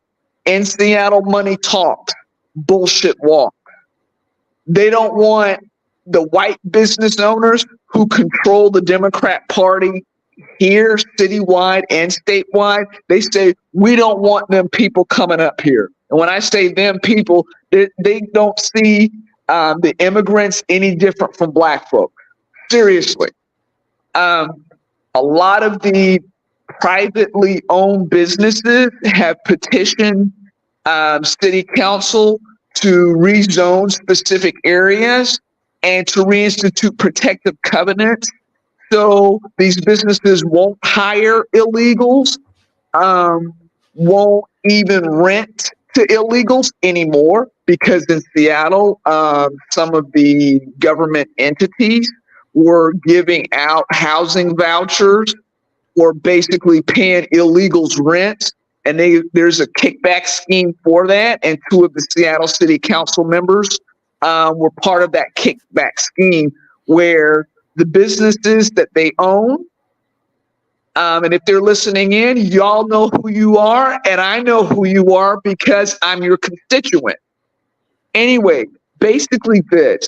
[SPEAKER 11] In Seattle, money talks, bullshit walks. They don't want the white business owners who control the Democrat Party here, citywide and statewide. They say, we don't want them people coming up here. And when I say them people, they don't see the immigrants any different from black folk. Seriously. A lot of the privately owned businesses have petitioned city council to rezone specific areas and to reinstitute protective covenants. So these businesses won't hire illegals, won't even rent to illegals anymore, because in Seattle, some of the government entities were giving out housing vouchers or basically paying illegals rent. And there's a kickback scheme for that. And 2 of the Seattle City Council members were part of that kickback scheme where the businesses that they own, and if they're listening in, y'all know who you are, and I know who you are because I'm your constituent. Anyway, basically this.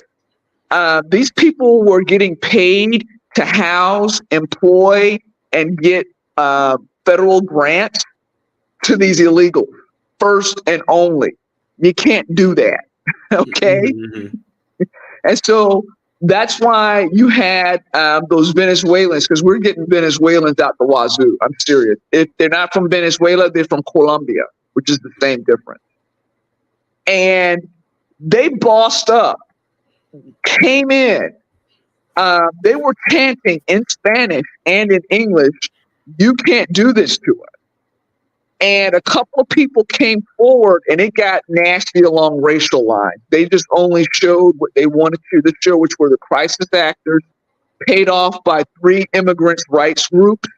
[SPEAKER 11] These people were getting paid to house, employ, and get federal grants to these illegals, first and only. You can't do that, okay? And so that's why you had those Venezuelans, because we're getting Venezuelans out the wazoo. I'm serious. If they're not from Venezuela, they're from Colombia, which is the same difference. And they bossed up, came in. They were chanting in Spanish and in English, "You can't do this to us." And a couple of people came forward, and it got nasty along racial lines. They just only showed what they wanted to show, which were the crisis actors, paid off by 3 immigrants' rights groups.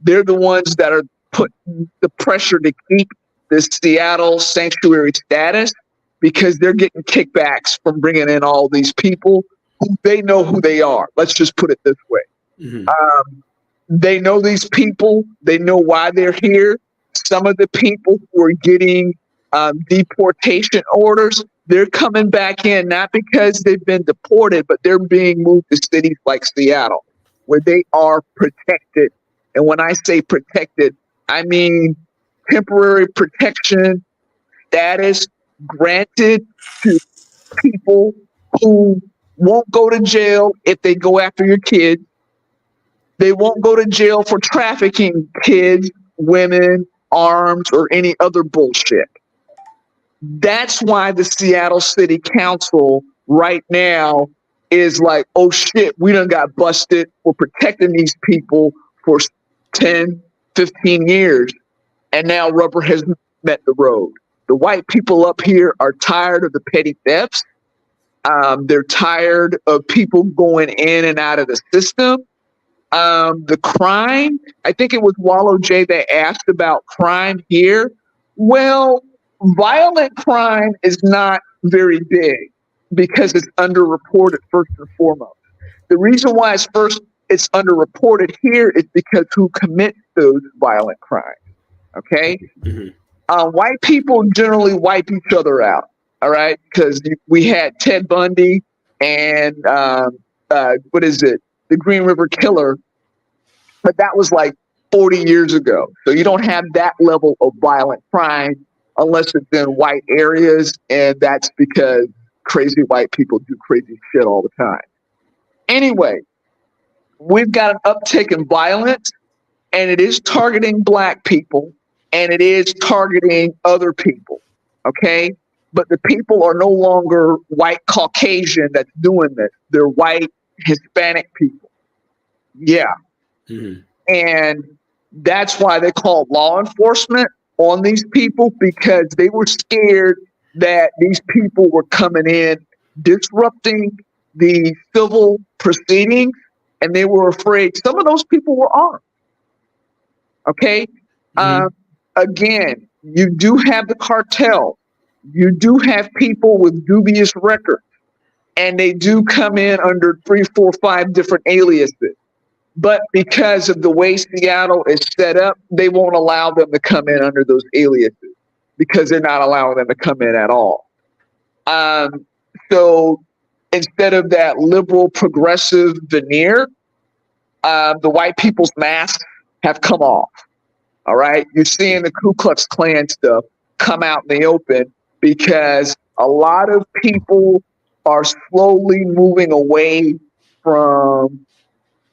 [SPEAKER 11] They're the ones that are putting the pressure to keep this Seattle sanctuary status, because they're getting kickbacks from bringing in all these people who they know who they are. Let's just put it this way. They know these people. They know why they're here. Some of the people who are getting deportation orders, they're coming back in, not because they've been deported, but they're being moved to cities like Seattle, where they are protected. And when I say protected, I mean temporary protection status granted to people who won't go to jail if they go after your kids. They won't go to jail for trafficking kids, women, arms, or any other bullshit. That's why the Seattle City Council right now is like, oh shit, we done got busted for protecting these people for 10, 15 years. And now rubber has met the road. The white people up here are tired of the petty thefts. They're tired of people going in and out of the system. The crime, I think it was Wallow J that asked about crime here. Well, violent crime is not very big because it's underreported first and foremost. The reason why it's underreported here is because who commits those violent crimes, okay? White people generally wipe each other out, all right? Because we had Ted Bundy and the Green River Killer, but that was like 40 years ago. So you don't have that level of violent crime unless it's in white areas, and that's because crazy white people do crazy shit all the time. Anyway, we've got an uptick in violence, and it is targeting Black people, and it is targeting other people, okay? But the people are no longer white Caucasian that's doing this. They're white Hispanic people. Yeah. And that's why they called law enforcement on these people, because they were scared that these people were coming in, disrupting the civil proceedings, and they were afraid some of those people were armed. Okay? Again, you do have the cartel. You do have people with dubious records, and they do come in under 3, 4, 5 different aliases. But because of the way Seattle is set up, they won't allow them to come in under those aliases because they're not allowing them to come in at all. So instead of that liberal progressive veneer, the white people's masks have come off. All right. You're seeing the Ku Klux Klan stuff come out in the open because a lot of people are slowly moving away from,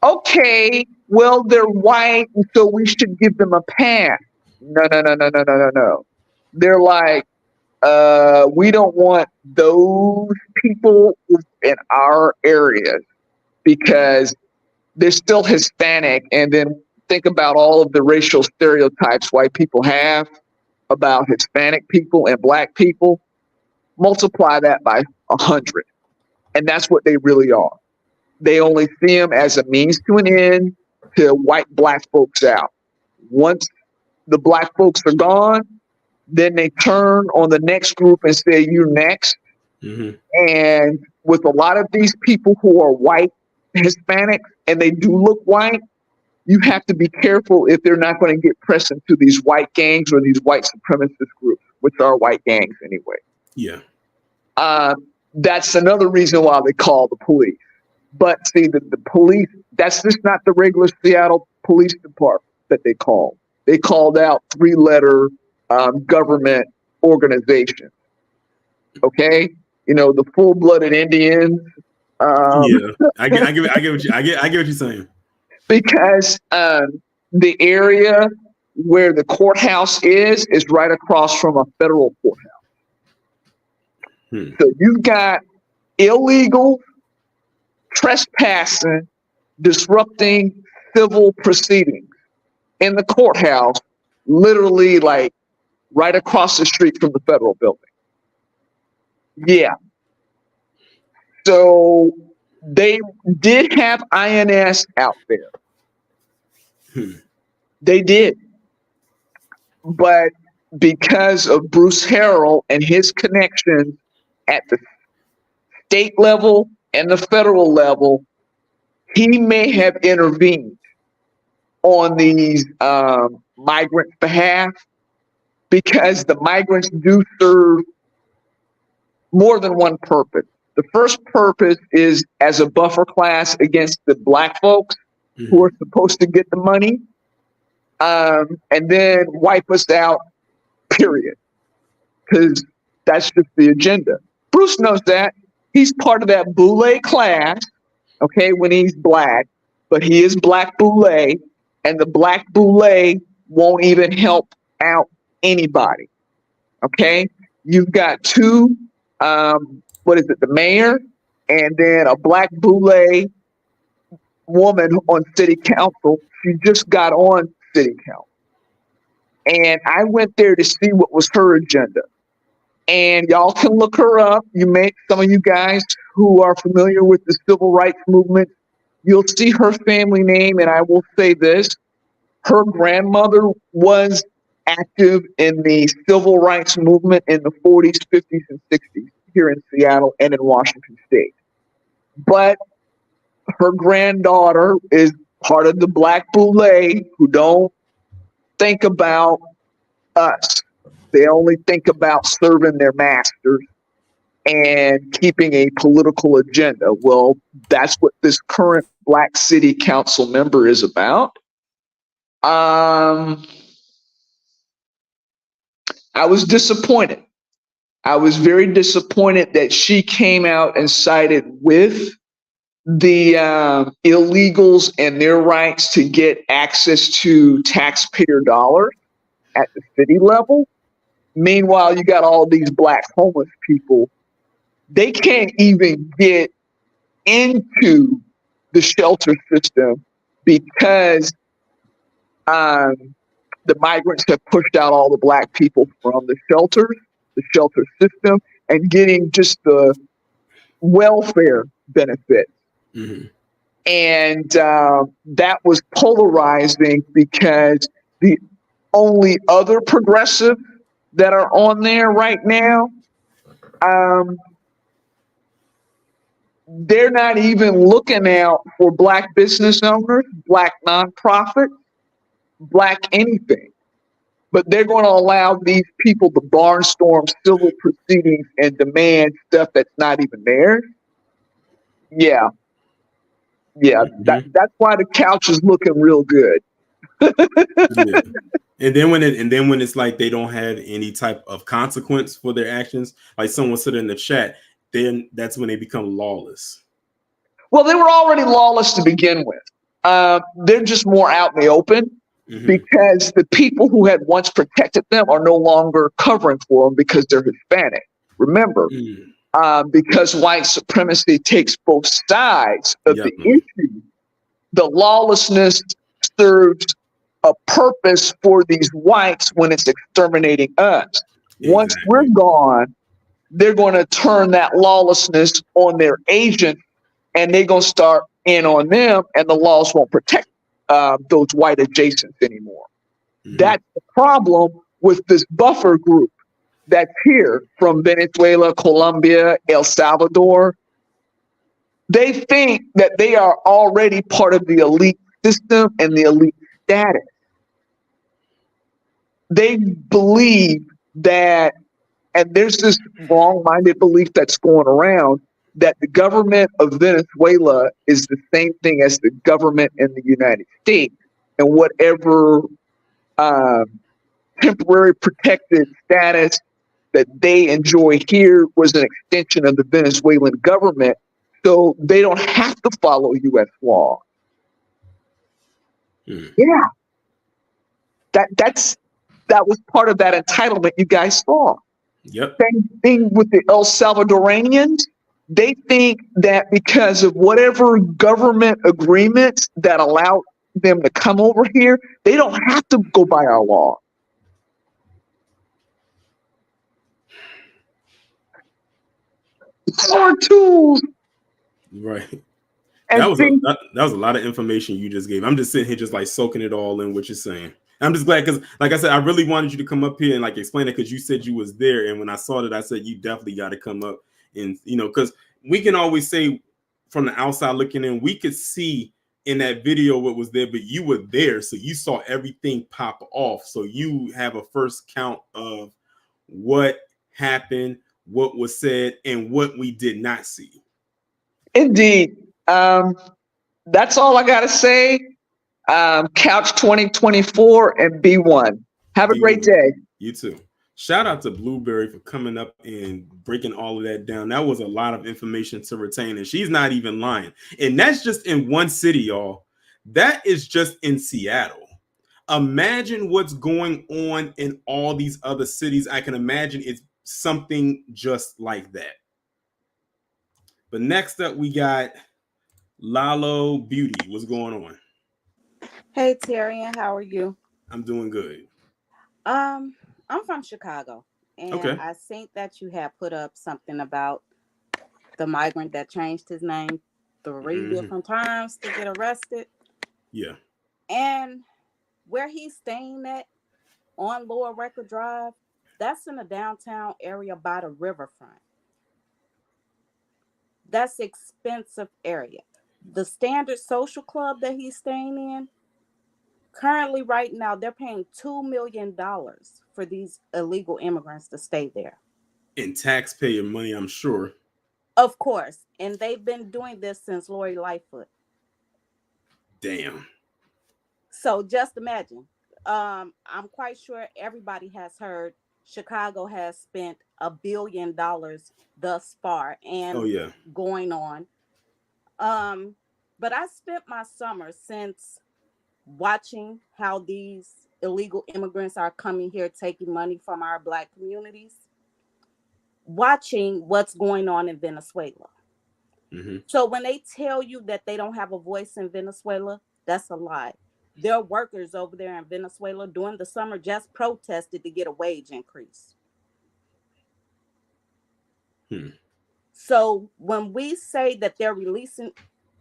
[SPEAKER 11] okay, well, they're white, and so we should give them a pass. No. They're like, we don't want those people in our areas because they're still Hispanic. And then think about all of the racial stereotypes white people have about Hispanic people and Black people. Multiply that by 100. And that's what they really are. They only see them as a means to an end to wipe Black folks out. Once the Black folks are gone, then they turn on the next group and say, you're next. And with a lot of these people who are white Hispanic and they do look white, you have to be careful if they're not going to get pressed into these white gangs or these white supremacist groups, which are white gangs anyway.
[SPEAKER 1] Yeah.
[SPEAKER 11] That's another reason why they call the police. But see, the police, that's just not the regular Seattle Police Department that they called. They called out 3-letter government organizations. Okay? You know, the full-blooded Indians.
[SPEAKER 1] Yeah, I get what you're saying.
[SPEAKER 11] Because the area where the courthouse is right across from a federal courthouse. So you've got illegal trespassing, disrupting civil proceedings in the courthouse, literally like right across the street from the federal building. Yeah. So they did have INS out there. They did. But because of Bruce Harrell and his connections at the state level and the federal level, he may have intervened on these migrants' behalf because the migrants do serve more than one purpose. The first purpose is as a buffer class against the Black folks who are supposed to get the money, and then wipe us out, period. because that's just the agenda. Bruce knows that. He's part of that boule class, okay, when he's black, but he is black boule, and the black boule won't even help out anybody, okay? You've got two, the mayor, and then a black boule woman on city council. She just got on city council. And I went there to see what was her agenda. And y'all can look her up. Some of you guys who are familiar with the civil rights movement, you'll see her family name. And I will say this, her grandmother was active in the civil rights movement in the 40s, 50s, and 60s here in Seattle and in Washington State. But her granddaughter is part of the black boule who don't think about us. They only think about serving their masters and keeping a political agenda. Well, that's what this current black city council member is about. I was disappointed. I was very disappointed that she came out and sided with the illegals and their rights to get access to taxpayer dollars at the city level. Meanwhile, you got all these black homeless people. They can't even get into the shelter system because the migrants have pushed out all the black people from the shelter system, and getting just the welfare benefits. Mm-hmm. And that was polarizing because the only other progressive that are on there right now, they're not even looking out for black business owners, black nonprofits, black anything. But they're going to allow these people to barnstorm civil proceedings and demand stuff that's not even theirs. Yeah. Mm-hmm. That's why the couch is looking real good.
[SPEAKER 1] Yeah. And then when it's like they don't have any type of consequence for their actions, like someone said in the chat, then that's when they become lawless.
[SPEAKER 11] Well, they were already lawless to begin with. They're just more out in the open. Mm-hmm. Because the people who had once protected them are no longer covering for them because they're Hispanic. Remember, because white supremacy takes both sides of the issue, the lawlessness serves a purpose for these whites when it's exterminating us. Exactly. Once we're gone, they're going to turn that lawlessness on their agents, and they're going to start in on them, and the laws won't protect those white adjacents anymore. Mm-hmm. That's the problem with this buffer group that's here from Venezuela, Colombia, El Salvador. They think that they are already part of the elite system and the elite status. They believe that, and there's this wrong-minded belief that's going around, that the government of Venezuela is the same thing as the government in the United States, and whatever temporary protected status that they enjoy here was an extension of the Venezuelan government, so they don't have to follow U.S. law. Yeah, that was part of that entitlement you guys saw.
[SPEAKER 1] Yep.
[SPEAKER 11] Same thing with the El Salvadoranians. They think that because of whatever government agreements that allow them to come over here, they don't have to go by our law. Power tools.
[SPEAKER 1] Right.
[SPEAKER 11] And
[SPEAKER 1] that was a lot of information you just gave. I'm just sitting here just like soaking it all in what you're saying. I'm just glad because, like I said, I really wanted you to come up here and like explain it because you said you was there. And when I saw it, I said, you definitely got to come up. And, because we can always say from the outside looking in, we could see in that video what was there, but you were there. So you saw everything pop off. So you have a first count of what happened, what was said, and what we did not see.
[SPEAKER 11] Indeed. That's all I got to say. Couch 2024 and B1. Have a great day.
[SPEAKER 1] You too. Shout out to Blueberry for coming up and breaking all of that down. That was a lot of information to retain, and she's not even lying. And that's just in one city, y'all. That is just in Seattle. Imagine what's going on in all these other cities. I can imagine it's something just like that. But next up, we got Lalo Beauty. What's going on?
[SPEAKER 12] Hey Terry, and how are you?
[SPEAKER 1] I'm doing good.
[SPEAKER 12] I'm from Chicago, and
[SPEAKER 1] Okay.
[SPEAKER 12] I think that you have put up something about the migrant that changed his name 3 different times to get arrested.
[SPEAKER 1] Yeah.
[SPEAKER 12] And where he's staying at on Lower Record Drive, that's in the downtown area by the riverfront. That's expensive area. The Standard Social Club that he's staying in, currently right now, they're paying $2 million for these illegal immigrants to stay there.
[SPEAKER 1] In taxpayer money, I'm sure.
[SPEAKER 12] Of course. And they've been doing this since Lori Lightfoot.
[SPEAKER 1] Damn.
[SPEAKER 12] So just imagine. I'm quite sure everybody has heard Chicago has spent $1 billion thus far and going on. But I spent my summer since watching how these illegal immigrants are coming here taking money from our Black communities, watching what's going on in Venezuela. So when they tell you that they don't have a voice in Venezuela, that's a lie. Their workers over there in Venezuela during the summer just protested to get a wage increase. So when we say that they're releasing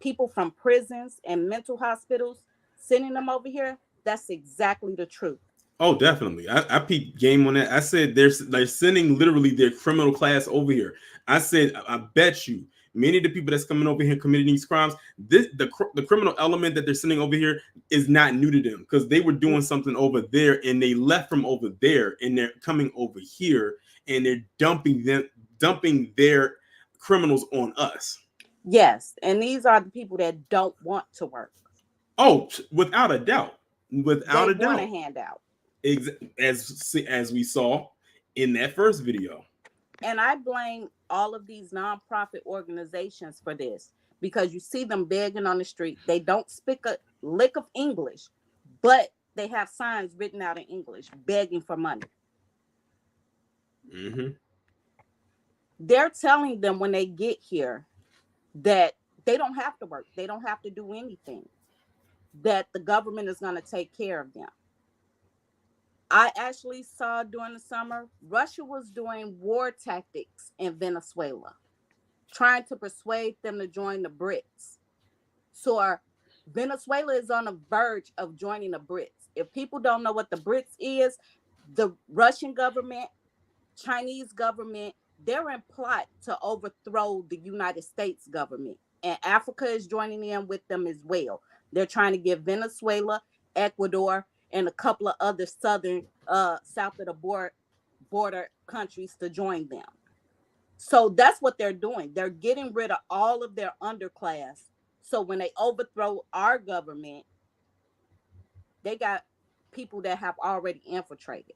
[SPEAKER 12] people from prisons and mental hospitals, sending them over here, that's exactly the truth.
[SPEAKER 1] Oh, definitely. I peeped game on that. I said they're sending literally their criminal class over here. I said, I bet you many of the people that's coming over here committing these crimes, the criminal element that they're sending over here is not new to them, because they were doing something over there and they left from over there and they're coming over here and they're dumping their criminals on us.
[SPEAKER 12] Yes, and these are the people that don't want to work.
[SPEAKER 1] Oh, without a doubt. Without a doubt.
[SPEAKER 12] They want a handout.
[SPEAKER 1] As we saw in that first video.
[SPEAKER 12] And I blame all of these nonprofit organizations for this, because you see them begging on the street. They don't speak a lick of English, but they have signs written out in English begging for money. They're telling them when they get here that they don't have to work. They don't have to do anything, that the government is going to take care of them. I actually saw during the summer, Russia was doing war tactics in Venezuela, trying to persuade them to join the BRICS. So Venezuela is on the verge of joining the BRICS. If people don't know what the BRICS is, the Russian government, Chinese government, they're in plot to overthrow the United States government. And Africa is joining in with them as well. They're trying to get Venezuela, Ecuador, and a couple of other south of the border countries to join them. So that's what they're doing. They're getting rid of all of their underclass. So when they overthrow our government, they got people that have already infiltrated.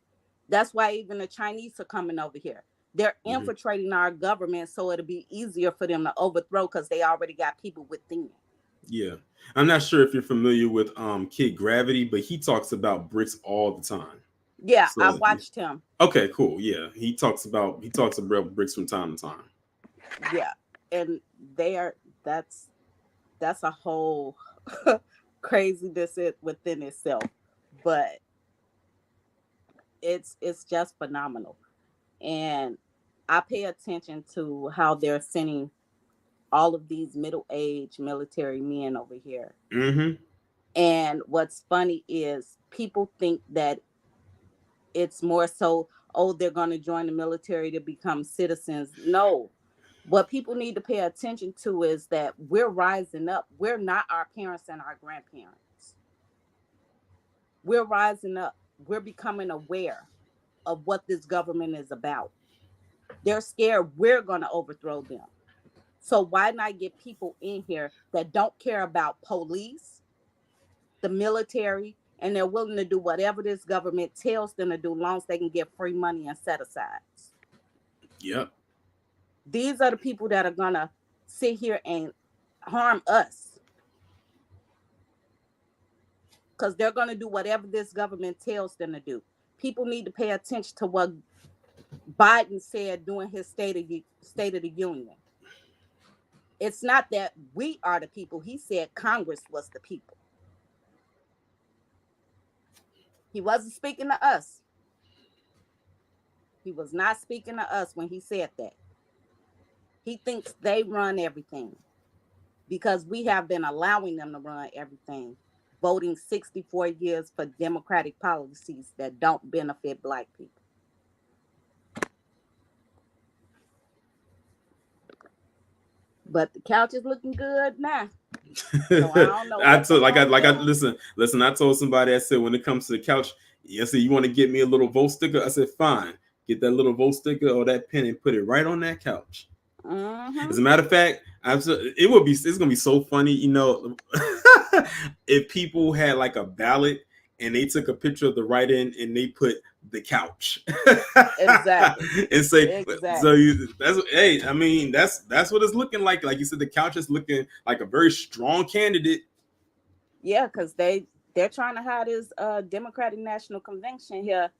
[SPEAKER 12] That's why even the Chinese are coming over here. They're infiltrating our government, so it'll be easier for them to overthrow because they already got people within.
[SPEAKER 1] Yeah. I'm not sure if you're familiar with Kid Gravity, but he talks about BRICS all the time.
[SPEAKER 12] Yeah, so, I watched him.
[SPEAKER 1] Okay, cool. Yeah. He talks about BRICS from time to time.
[SPEAKER 12] Yeah. And that's a whole craziness within itself. But it's just phenomenal. And I pay attention to how they're sending all of these middle-aged military men over here. And what's funny is people think that it's more so, they're going to join the military to become citizens. No. What people need to pay attention to is that we're rising up. We're not our parents and our grandparents. We're rising up. We're becoming aware of what this government is about. They're scared we're going to overthrow them. So why not get people in here that don't care about police, the military, and they're willing to do whatever this government tells them to do, as long as they can get free money and set-asides.
[SPEAKER 1] Yep.
[SPEAKER 12] These are the people that are gonna sit here and harm us, because they're gonna do whatever this government tells them to do. People need to pay attention to what Biden said during his State of the Union. It's not that we are the people. He said Congress was the people. He wasn't speaking to us. He was not speaking to us when he said that. He thinks they run everything because we have been allowing them to run everything, voting 64 years for Democratic policies that don't benefit Black people. But the couch is looking good now. So I don't know.
[SPEAKER 1] I listen. I told somebody, I said, when it comes to the couch, I said, you want to get me a little vote sticker? I said, fine. Get that little vote sticker or that pen and put it right on that couch.
[SPEAKER 12] Mm-hmm.
[SPEAKER 1] As a matter of fact, it's gonna be so funny, if people had like a ballot and they took a picture of the write-in and they put the couch.
[SPEAKER 12] Exactly.
[SPEAKER 1] And say,
[SPEAKER 12] exactly.
[SPEAKER 1] That's what it's looking like. Like you said, the couch is looking like a very strong candidate.
[SPEAKER 12] Yeah, because they're trying to hide this Democratic National Convention here.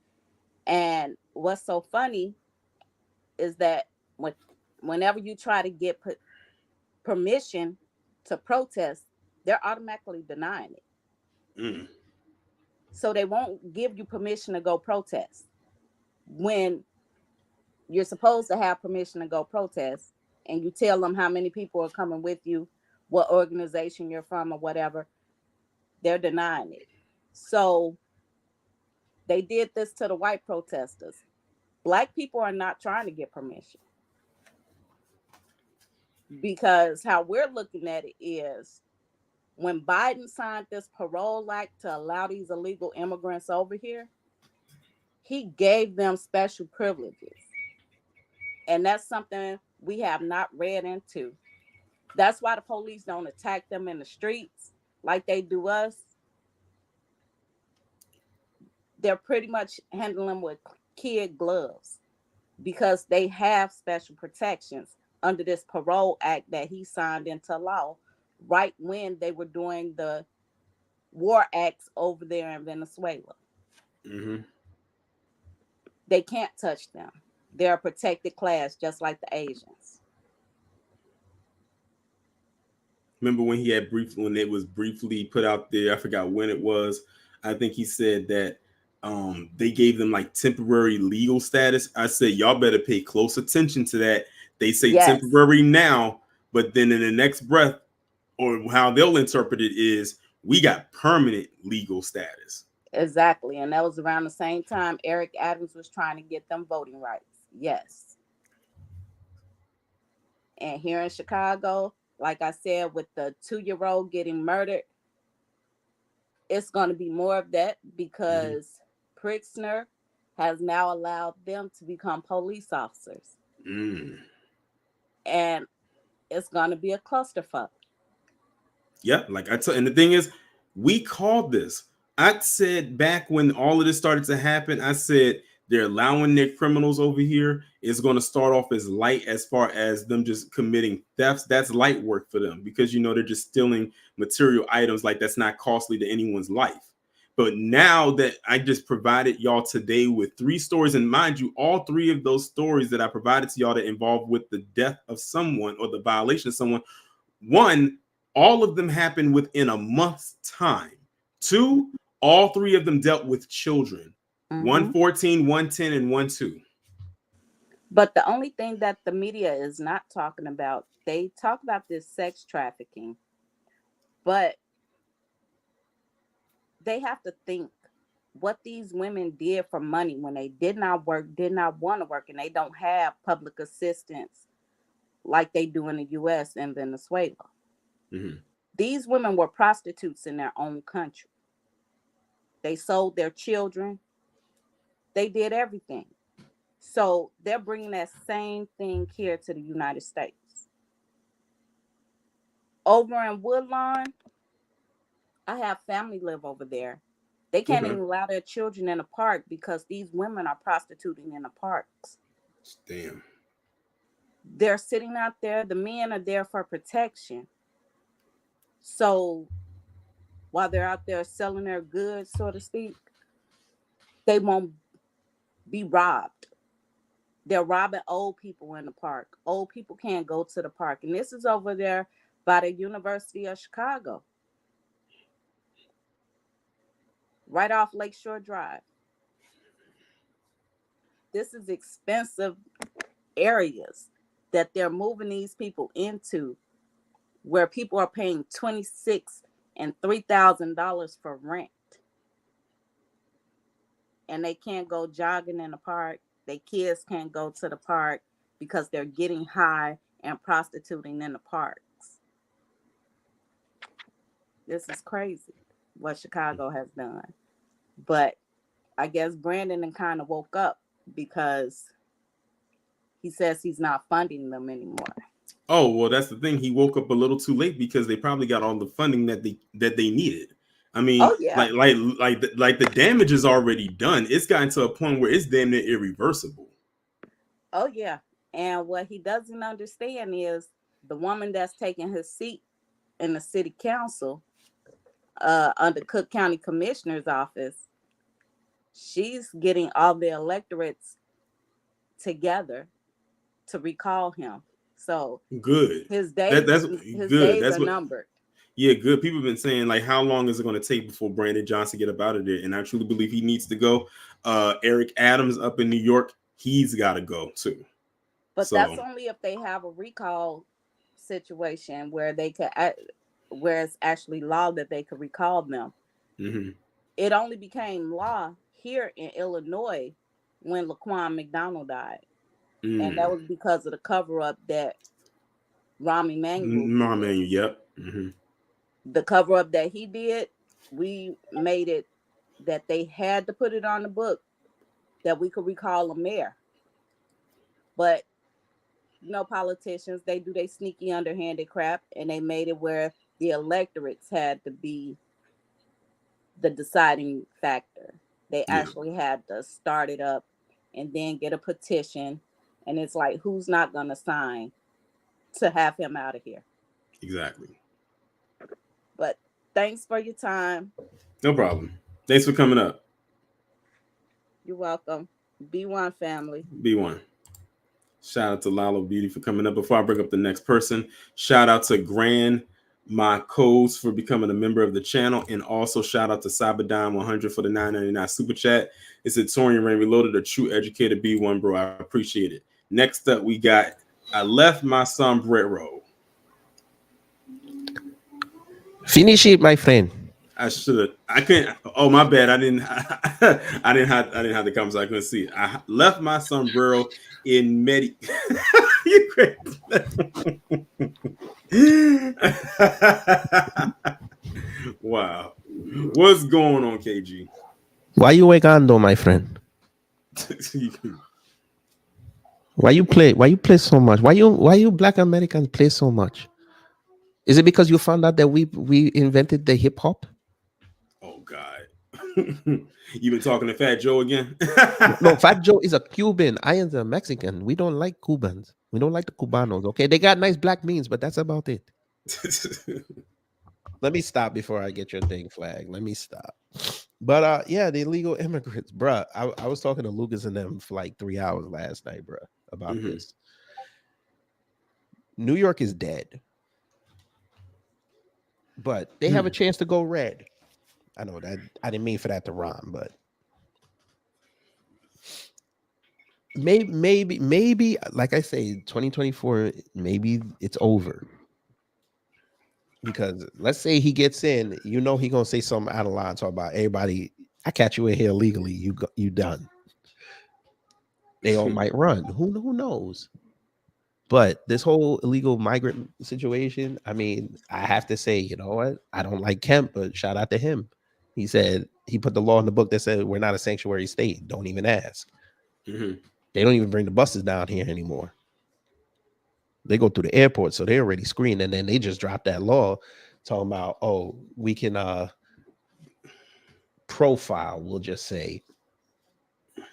[SPEAKER 12] And what's so funny is that whenever you try to get permission to protest, they're automatically denying it.
[SPEAKER 1] Mm.
[SPEAKER 12] So they won't give you permission to go protest when you're supposed to have permission to go protest, and you tell them how many people are coming with you, what organization you're from or whatever. They're denying it. So they did this to the white protesters. Black people are not trying to get permission, because how we're looking at it is, when Biden signed this parole act to allow these illegal immigrants over here, he gave them special privileges. And that's something we have not read into. That's why the police don't attack them in the streets like they do us. They're pretty much handling them with kid gloves because they have special protections under this parole act that he signed into law right when they were doing the war acts over there in Venezuela.
[SPEAKER 1] Mm-hmm.
[SPEAKER 12] They can't touch them. They're a protected class, just like the Asians.
[SPEAKER 1] Remember when when it was briefly put out there, I forgot when it was. I think he said that they gave them like temporary legal status. I said, y'all better pay close attention to that. They say
[SPEAKER 12] Yes.
[SPEAKER 1] temporary now, but then in the next breath, or how they'll interpret it is, we got permanent legal status.
[SPEAKER 12] Exactly. And that was around the same time Eric Adams was trying to get them voting rights. Yes. And here in Chicago, like I said, with the 2-year-old getting murdered, it's going to be more of that because Pritzker has now allowed them to become police officers.
[SPEAKER 1] Mm.
[SPEAKER 12] And it's going to be a clusterfuck.
[SPEAKER 1] Yeah, like and the thing is, we called this. I said back when all of this started to happen, I said they're allowing their criminals over here. It's going to start off as light as far as them just committing thefts. That's light work for them because, they're just stealing material items like that's not costly to anyone's life. But now that I just provided y'all today with 3 stories, and mind you, all 3 of those stories that I provided to y'all that involved with the death of someone or the violation of someone, 1, all of them happened within a month's time. 2, all 3 of them dealt with children. 1 14, 1 10, and 1 2.
[SPEAKER 12] But the only thing that the media is not talking about, they talk about this sex trafficking, but they have to think what these women did for money when they did not work, did not want to work, and they don't have public assistance like they do in the U.S. and Venezuela.
[SPEAKER 1] Mm-hmm.
[SPEAKER 12] These women were prostitutes in their own country. They sold their children. They did everything. So they're bringing that same thing here to the United States. Over in Woodlawn, I have family live over there. They can't even allow their children in the park because these women are prostituting in the parks.
[SPEAKER 1] Damn.
[SPEAKER 12] They're sitting out there. The men are there for protection. So while they're out there selling their goods, so to speak, they won't be robbed. They're robbing old people in the park. Old people can't go to the park. And this is over there by the University of Chicago, right off Lakeshore Drive. This is expensive areas that they're moving these people into, where people are paying $26,000 and $3,000 for rent. And they can't go jogging in the park. Their kids can't go to the park because they're getting high and prostituting in the parks. This is crazy what Chicago has done. But I guess Brandon kind of woke up because he says he's not funding them anymore.
[SPEAKER 1] Oh, well, that's the thing. He woke up a little too late because they probably got all the funding that they needed. I mean, like the damage is already done. It's gotten to a point where it's damn near irreversible.
[SPEAKER 12] Oh, yeah. And what he doesn't understand is the woman that's taking his seat in the city council under Cook County Commissioner's office, she's getting all the electorates together to recall him. So
[SPEAKER 1] good.
[SPEAKER 12] His days, days are numbered.
[SPEAKER 1] Yeah, good. People have been saying, like, how long is it going to take before Brandon Johnson get up out of there? And I truly believe he needs to go. Eric Adams up in New York, he's got to go too.
[SPEAKER 12] But that's only if they have a recall situation where they could, where it's actually law that they could recall them.
[SPEAKER 1] Mm-hmm.
[SPEAKER 12] It only became law here in Illinois when Laquan McDonald died. And that was because of the cover-up that Rahm Emanuel did.
[SPEAKER 1] Yep. Mm-hmm.
[SPEAKER 12] The cover-up that he did, we made it that they had to put it on the book that we could recall a mayor. But, you know, politicians, they do their sneaky, underhanded crap, and they made it where the electorates had to be the deciding factor. They actually had to start it up and then get a petition. And it's like, who's not going to sign to have him out of here?
[SPEAKER 1] Exactly.
[SPEAKER 12] But thanks for your time.
[SPEAKER 1] No problem. Thanks for coming up.
[SPEAKER 12] You're welcome. B1 family.
[SPEAKER 1] B1. Shout out to Lalo Beauty for coming up. Before I bring up the next person, shout out to My Codes for becoming a member of the channel. And also shout out to Cyberdime100 for the $9.99 super chat. It's a Torian Rain Reloaded, a true educator. B1, bro. I appreciate it. Next up, we got I Left My Sombrero.
[SPEAKER 13] Finish it, my friend.
[SPEAKER 1] I should. I couldn't. Oh, my bad. I didn't have the comments. I couldn't see it. I left my sombrero in Medi. You great. Wow. What's going on, KG?
[SPEAKER 13] Why you wegando, my friend? Why you play so much? Why you Black Americans play so much? Is it because you found out that we invented the hip hop?
[SPEAKER 1] Oh God. You been talking to Fat Joe again?
[SPEAKER 13] No, Fat Joe is a Cuban. I am a Mexican. We don't like Cubans. We don't like the Cubanos. Okay, they got nice black means, but that's about it. Let me stop before I get your thing flagged. Let me stop. But yeah, the illegal immigrants, bruh. I was talking to Lucas and them for like 3 hours last night, bruh, about this. New York is dead, but they have a chance to go red. I know that I didn't mean for that to rhyme, but maybe like I say, 2024, maybe it's over. Because let's say he gets in, you know he gonna say something out of line, talk about everybody. I catch you in here illegally, you done. They all might run. Who knows? But this whole illegal migrant situation, I mean, I have to say, you know what? I don't like Kemp, but shout out to him. He said he put the law in the book that said we're not a sanctuary state. Don't even ask. They don't even bring the buses down here anymore. They go through the airport, so they're already screened, and then they just dropped that law talking about, oh, we can profile, we'll just say,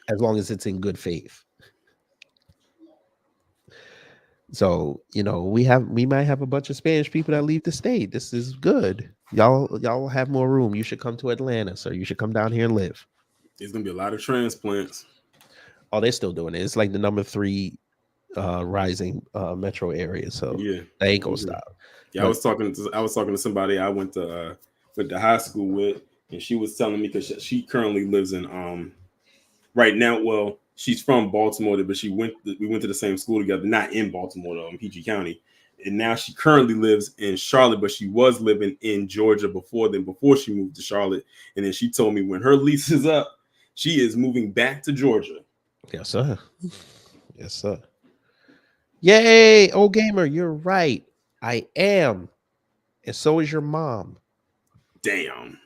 [SPEAKER 13] as long as it's in good faith. So, we might have a bunch of Spanish people that leave the state. This is good. Y'all have more room. You should come to Atlanta, sir. You should come down here and live.
[SPEAKER 1] There's gonna be a lot of transplants.
[SPEAKER 13] Oh, they're still doing it. It's like the number 3 rising metro area. So
[SPEAKER 1] Yeah,
[SPEAKER 13] they ain't gonna stop.
[SPEAKER 1] Yeah, I was talking to somebody I went to high school with, and she was telling me, because she currently lives in right now. Well, she's from Baltimore, but we went to the same school together, not in Baltimore though, in PG County. And now she currently lives in Charlotte, but she was living in Georgia before she moved to Charlotte. And then she told me when her lease is up, she is moving back to Georgia.
[SPEAKER 13] Yes, sir. Yes, sir. Yay, old gamer, you're right. I am. And so is your mom.
[SPEAKER 1] Damn.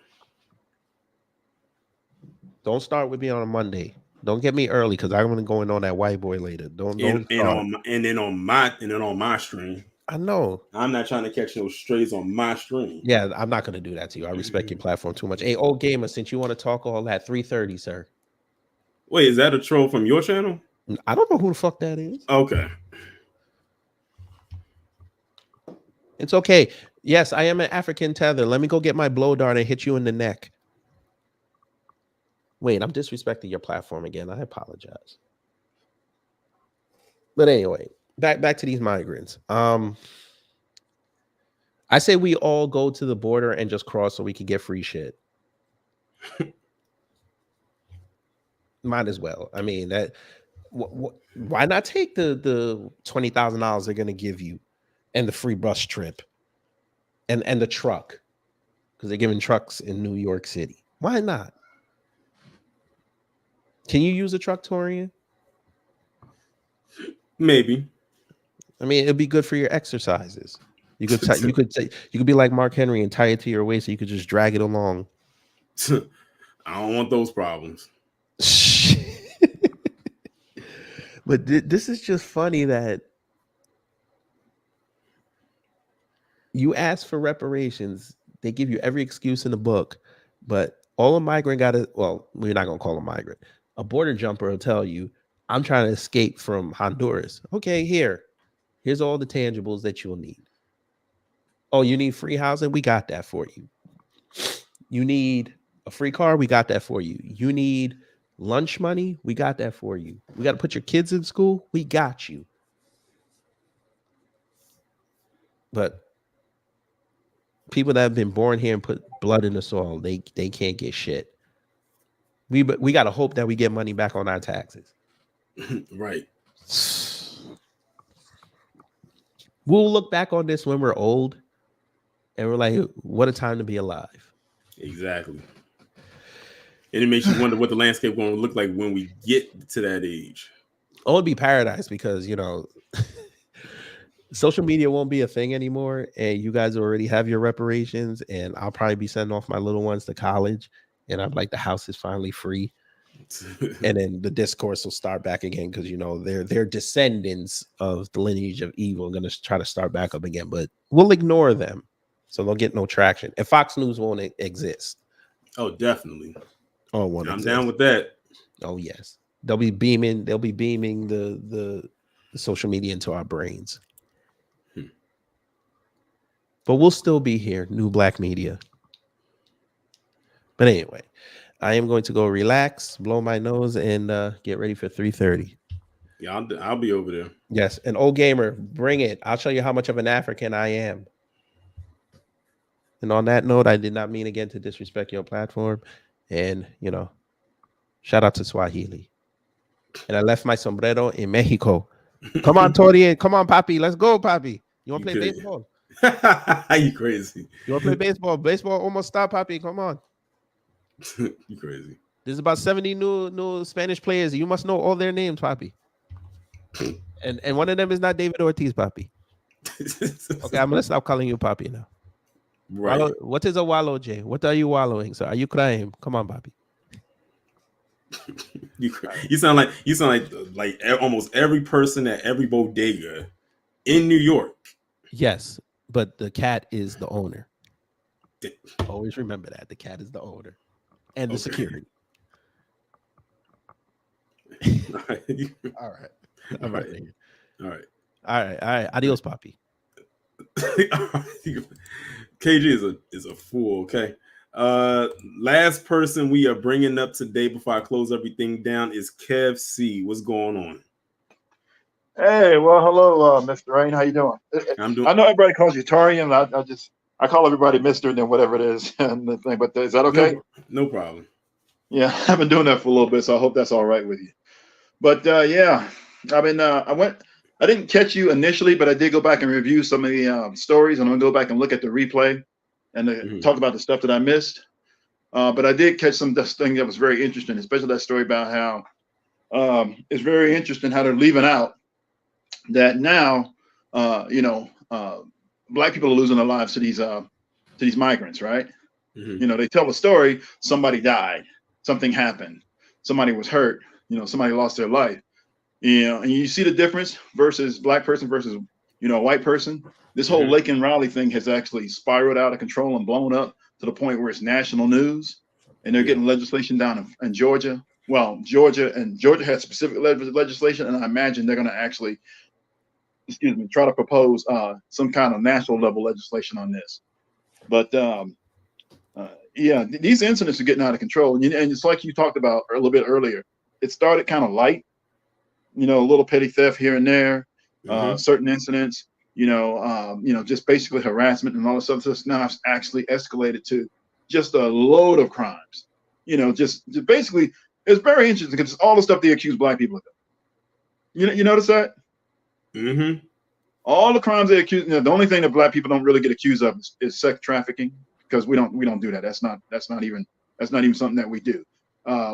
[SPEAKER 13] Don't start with me on a Monday. Don't get me early, because I'm gonna go in on that white boy later. Don't
[SPEAKER 1] and then on my stream.
[SPEAKER 13] I know.
[SPEAKER 1] I'm not trying to catch no strays on my stream.
[SPEAKER 13] Yeah, I'm not gonna do that to you. I respect your platform too much. Hey, old gamer, since you want to talk all that, 3:30, sir.
[SPEAKER 1] Wait, is that a troll from your channel?
[SPEAKER 13] I don't know who the fuck that is.
[SPEAKER 1] Okay.
[SPEAKER 13] It's okay. Yes, I am an African tether. Let me go get my blow dart and hit you in the neck. Wait, I'm disrespecting your platform again. I apologize. But anyway, back to these migrants. I say we all go to the border and just cross so we can get free shit. Might as well. I mean, why not take the $20,000 they're going to give you and the free bus trip and the truck, because they're giving trucks in New York City? Why not? Can you use a truck, Torian?
[SPEAKER 1] Maybe.
[SPEAKER 13] I mean, it'd be good for your exercises. You could you could be like Mark Henry and tie it to your waist so you could just drag it along.
[SPEAKER 1] I don't want those problems.
[SPEAKER 13] But this is just funny that you ask for reparations. They give you every excuse in the book, but all a migrant got to, well, we're not going to call a migrant. A border jumper will tell you, I'm trying to escape from Honduras. Okay, here's all the tangibles that you'll need. Oh, you need free housing? We got that for you. You need a free car? We got that for you. You need lunch money? We got that for you. We got to put your kids in school? We got you. But people that have been born here and put blood in the soil, they can't get shit. We got to hope that we get money back on our taxes.
[SPEAKER 1] Right.
[SPEAKER 13] We'll look back on this when we're old and we're like, what a time to be alive.
[SPEAKER 1] Exactly. And it makes you wonder what the landscape going to look like when we get to that age.
[SPEAKER 13] Oh, it'd be paradise, because, social media won't be a thing anymore, and you guys already have your reparations, and I'll probably be sending off my little ones to college, and I'm like, the house is finally free. And then the discourse will start back again, because they're descendants of the lineage of evil, going to try to start back up again, but we'll ignore them so they'll get no traction, and Fox News won't exist.
[SPEAKER 1] Oh, definitely.
[SPEAKER 13] Oh,
[SPEAKER 1] I'm down with that.
[SPEAKER 13] Oh, yes, they'll be beaming the social media into our brains. But we'll still be here, New Black Media. But anyway, I am going to go relax, blow my nose, and get ready for 3:30.
[SPEAKER 1] Yeah, I'll be over there.
[SPEAKER 13] Yes, and old gamer, bring it. I'll show you how much of an African I am. And on that note, I did not mean again to disrespect your platform. And, shout out to Swahili. And I left my sombrero in Mexico. Come on, Tori. Come on, Papi. Let's go, Papi. You want to play baseball?
[SPEAKER 1] You crazy.
[SPEAKER 13] You want to play baseball? Baseball almost stopped, Papi. Come on.
[SPEAKER 1] You crazy.
[SPEAKER 13] There's about 70 new Spanish players. You must know all their names, Papi. And one of them is not David Ortiz, Papi. Okay, I'm going to stop calling you Papi now.
[SPEAKER 1] Right.
[SPEAKER 13] What is a wallow, Jay? What are you wallowing, sir? Are you crying? Come on, Papi.
[SPEAKER 1] You sound like almost every person at every bodega in New York.
[SPEAKER 13] Yes, but the cat is the owner. Always remember that. The cat is the owner. and the
[SPEAKER 1] Okay.
[SPEAKER 13] security.
[SPEAKER 1] All right.
[SPEAKER 13] All right.
[SPEAKER 1] All
[SPEAKER 13] I'm
[SPEAKER 1] right.
[SPEAKER 13] out of here.
[SPEAKER 1] All right.
[SPEAKER 13] All right. All right. Adios, Papi.
[SPEAKER 1] KG is a fool. Okay. Last person we are bringing up today before I close everything down is Kev C. What's going on?
[SPEAKER 14] Hey, well, hello, Mr. Rain. How you doing?
[SPEAKER 1] I'm doing.
[SPEAKER 14] I know everybody calls you Tarian. I call everybody Mister and then whatever it is and the thing. But is that okay?
[SPEAKER 1] No problem.
[SPEAKER 14] Yeah, I've been doing that for a little bit, so I hope that's all right with you. But yeah, I didn't catch you initially, but I did go back and review some of the stories, and I'm gonna go back and look at the replay and talk about the stuff that I missed. But I did catch some thing that was very interesting, especially that story about how it's very interesting how they're leaving out that now, black people are losing their lives to these migrants, right? You know, they tell a story, somebody died, something happened, somebody was hurt, somebody lost their life. And you see the difference versus black person versus, a white person. This whole Lake and Raleigh thing has actually spiraled out of control and blown up to the point where it's national news, and they're getting legislation down in Georgia. Well, Georgia has specific legislation, and I imagine they're going to actually, try to propose some kind of national level legislation on this. But yeah, these incidents are getting out of control, and it's like you talked about a little bit earlier. It started kind of light, a little petty theft here and there, certain incidents, just basically harassment and all this stuff. Now it's actually escalated to just a load of crimes. Just basically, it's very interesting because all the stuff they accuse black people of doing. You notice that? All the crimes they accuse. The only thing that black people don't really get accused of is sex trafficking, because we don't do that. That's not even something that we do.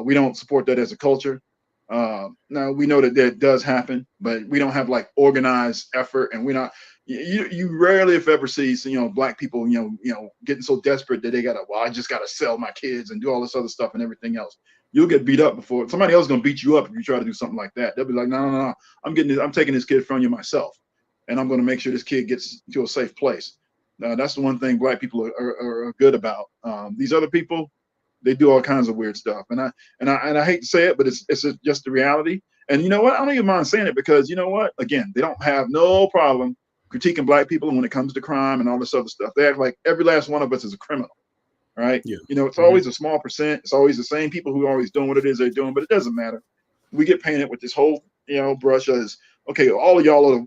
[SPEAKER 14] We don't support that as a culture. Now we know that does happen, but we don't have like organized effort, and we're not. You rarely, if ever, see black people getting so desperate that they I just gotta sell my kids and do all this other stuff and everything else. You'll get beat up before somebody else is gonna beat you up if you try to do something like that. They'll be like, no, I'm taking this kid from you myself, and I'm gonna make sure this kid gets to a safe place. That's the one thing black people are good about. These other people, they do all kinds of weird stuff, and I hate to say it, but it's just the reality. And you know what? I don't even mind saying it, because you know what? Again, they don't have no problem critiquing black people when it comes to crime and all this other stuff. They act like every last one of us is a criminal, right? Yeah. It's always a small percent. It's always the same people who are always doing what it is they're doing, but it doesn't matter. We get painted with this whole brush as, okay, all of y'all are,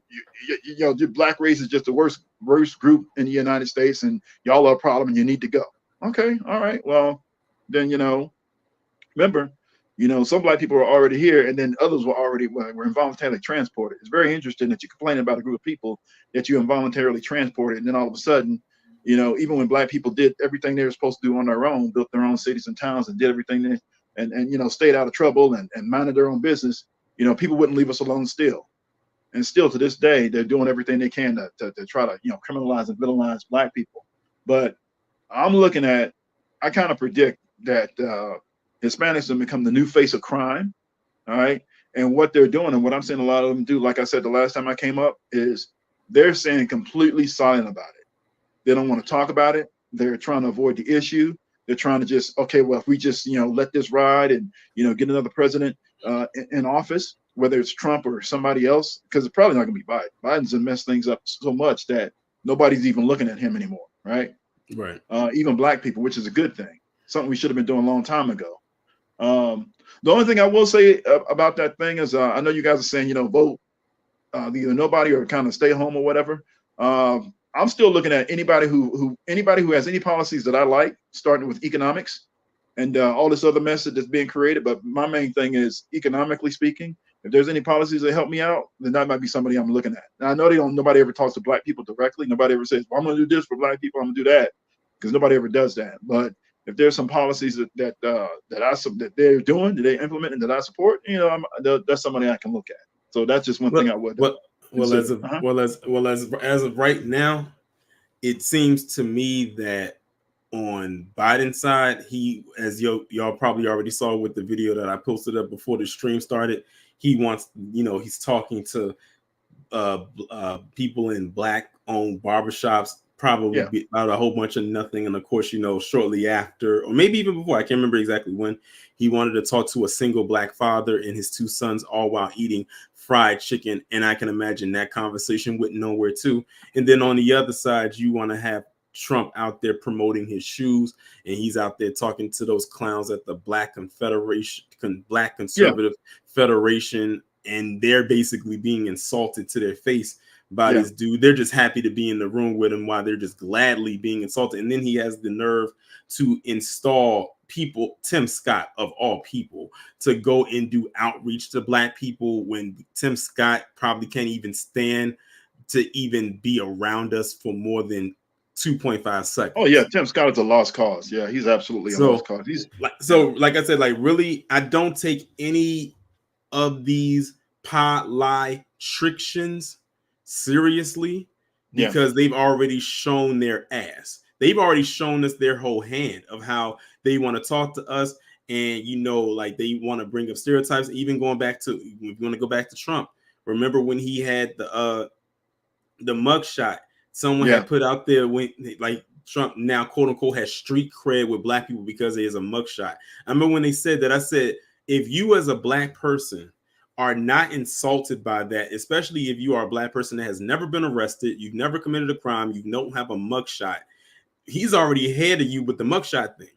[SPEAKER 14] the black race is just the worst group in the United States, and y'all are a problem and you need to go. Okay, all right, well, then, remember, some black people were already here, and then others were involuntarily transported. It's very interesting that you complain about a group of people that you involuntarily transported, and then all of a sudden, even when black people did everything they were supposed to do on their own, built their own cities and towns and did everything and stayed out of trouble and minded their own business, people wouldn't leave us alone still. And still to this day, they're doing everything they can to try to, criminalize and villainize black people. But I kind of predict that Hispanics have become the new face of crime. All right. And what they're doing, and what I'm seeing a lot of them do, like I said, the last time I came up, is they're staying completely silent about it. They don't want to talk about it. They're trying to avoid the issue. They're trying to just, okay, well, if we just, let this ride and, get another president in office, whether it's Trump or somebody else, because it's probably not going to be Biden. Biden's going to mess things up so much that nobody's even looking at him anymore, right?
[SPEAKER 1] Right.
[SPEAKER 14] Even black people, which is a good thing, something we should have been doing a long time ago. The only thing I will say about that thing is, I know you guys are saying, vote either nobody or kind of stay home or whatever. I'm still looking at anybody who has any policies that I like, starting with economics and all this other mess that's being created. But my main thing is, economically speaking, if there's any policies that help me out, then that might be somebody I'm looking at. Now, I know nobody ever talks to black people directly. Nobody ever says, well, I'm going to do this for black people, I'm going to do that, because nobody ever does that. But if there's some policies that they're doing, that they implement, and that I support, that's somebody I can look at. So that's just one thing I would.
[SPEAKER 1] As of right now, it seems to me that on Biden's side, as y'all probably already saw with the video that I posted up before the stream started, he wants, he's talking to people in black-owned barbershops, probably
[SPEAKER 14] Yeah.
[SPEAKER 1] be about a whole bunch of nothing. And of course, you know, shortly after, or maybe even before, I can't remember exactly when, he wanted to talk to a single black father and his 2 sons, all while eating fried chicken. And I can imagine that conversation went nowhere too. And then on the other side, you want to have Trump out there promoting his shoes, and he's out there talking to those clowns at the Black Conservative Federation, and they're basically being insulted to their face by this dude. They're just happy to be in the room with him while they're just gladly being insulted. And then he has the nerve to install people, Tim Scott of all people, to go and do outreach to black people when Tim Scott probably can't even stand to even be around us for more than 2.5 seconds.
[SPEAKER 14] Oh yeah, Tim Scott is a lost cause. Yeah, he's absolutely a lost cause. He's
[SPEAKER 1] like I said, like really, I don't take any of these politicians seriously because they've already shown their ass. They've already shown us their whole hand of how they want to talk to us, and you know, like they want to bring up stereotypes. Even going back to, if you want to go back to Trump, remember when he had the mugshot? Someone had put out there when like Trump now quote unquote has street cred with black people because there's a mugshot. I remember when they said that, I said, if you as a black person are not insulted by that, especially if you are a black person that has never been arrested, you've never committed a crime, you don't have a mugshot, he's already ahead of you with the mugshot thing.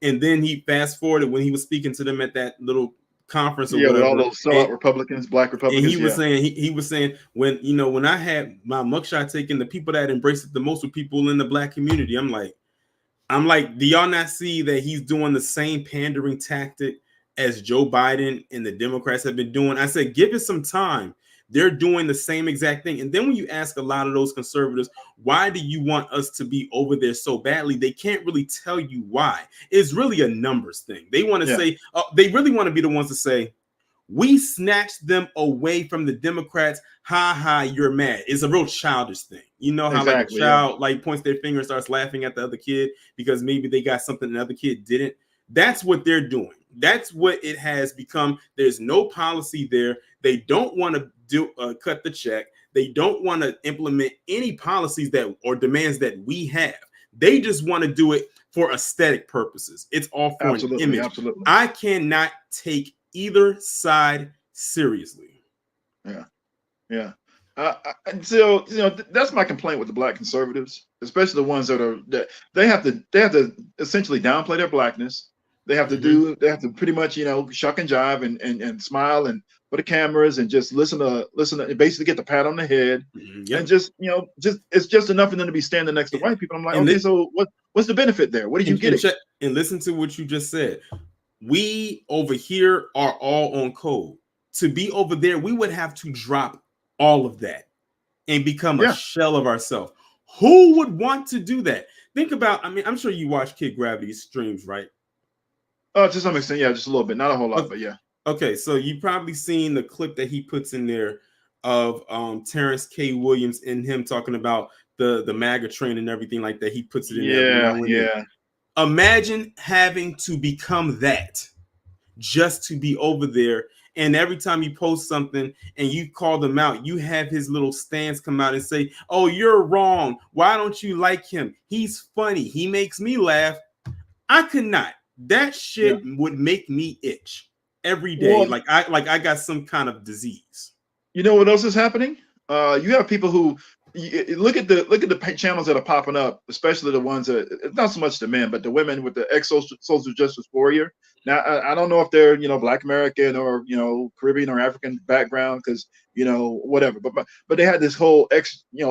[SPEAKER 1] And then he fast forwarded when he was speaking to them at that little conference or whatever,
[SPEAKER 14] with all those sellout Republicans, black Republicans.
[SPEAKER 1] And he was saying, he was saying, when you know, when I had my mugshot taken, the people that embraced it the most were people in the black community. I'm like, do y'all not see that he's doing the same pandering tactic as Joe Biden and the Democrats have been doing? I said, give it some time. They're doing the same exact thing. And then when you ask a lot of those conservatives, why do you want us to be over there so badly? They can't really tell you why. It's really a numbers thing. They want to say, they really want to be the ones to say, we snatched them away from the Democrats. Ha ha, you're mad. It's a real childish thing. You know how like a child like points their finger and starts laughing at the other kid because maybe they got something the other kid didn't. That's what they're doing. That's what it has become. There's no policy there. They don't want to do cut the check. They don't want to implement any policies that or demands that we have. They just want to do it for aesthetic purposes. It's all for an image.
[SPEAKER 14] Absolutely.
[SPEAKER 1] I cannot take either side seriously.
[SPEAKER 14] Yeah. So you know, that's my complaint with the black conservatives, especially the ones that they have to essentially downplay their blackness. They have to they have to pretty much, you know, shuck and jive and smile and for the cameras and just listen to basically get the pat on the head and just, you know, it's just enough for them to be standing next to white people. I'm like, okay, so what's the benefit there? What did you get?
[SPEAKER 1] And listen to what you just said. We over here are all on code. To be over there, we would have to drop all of that and become a shell of ourselves. Who would want to do that? Think about, I mean, I'm sure you watch Kid Gravity's streams, right?
[SPEAKER 14] To some extent, yeah, just a little bit, not a whole lot, but yeah.
[SPEAKER 1] Okay, so you've probably seen the clip that he puts in there of Terrence K. Williams and him talking about the MAGA train and everything like that. He puts it in there.
[SPEAKER 14] Yeah.
[SPEAKER 1] Imagine having to become that just to be over there. And every time you post something and you call them out, you have his little stands come out and say, oh, you're wrong. Why don't you like him? He's funny. He makes me laugh. I could not. That shit would make me itch every day. Well, like I got some kind of disease.
[SPEAKER 14] You know what else is happening? You have people who look at the channels that are popping up, especially the ones that, not so much the men, but the women with the ex-social justice warrior. Now, I don't know if they're, you know, Black American or, you know, Caribbean or African background, because, you know, whatever. But they had this whole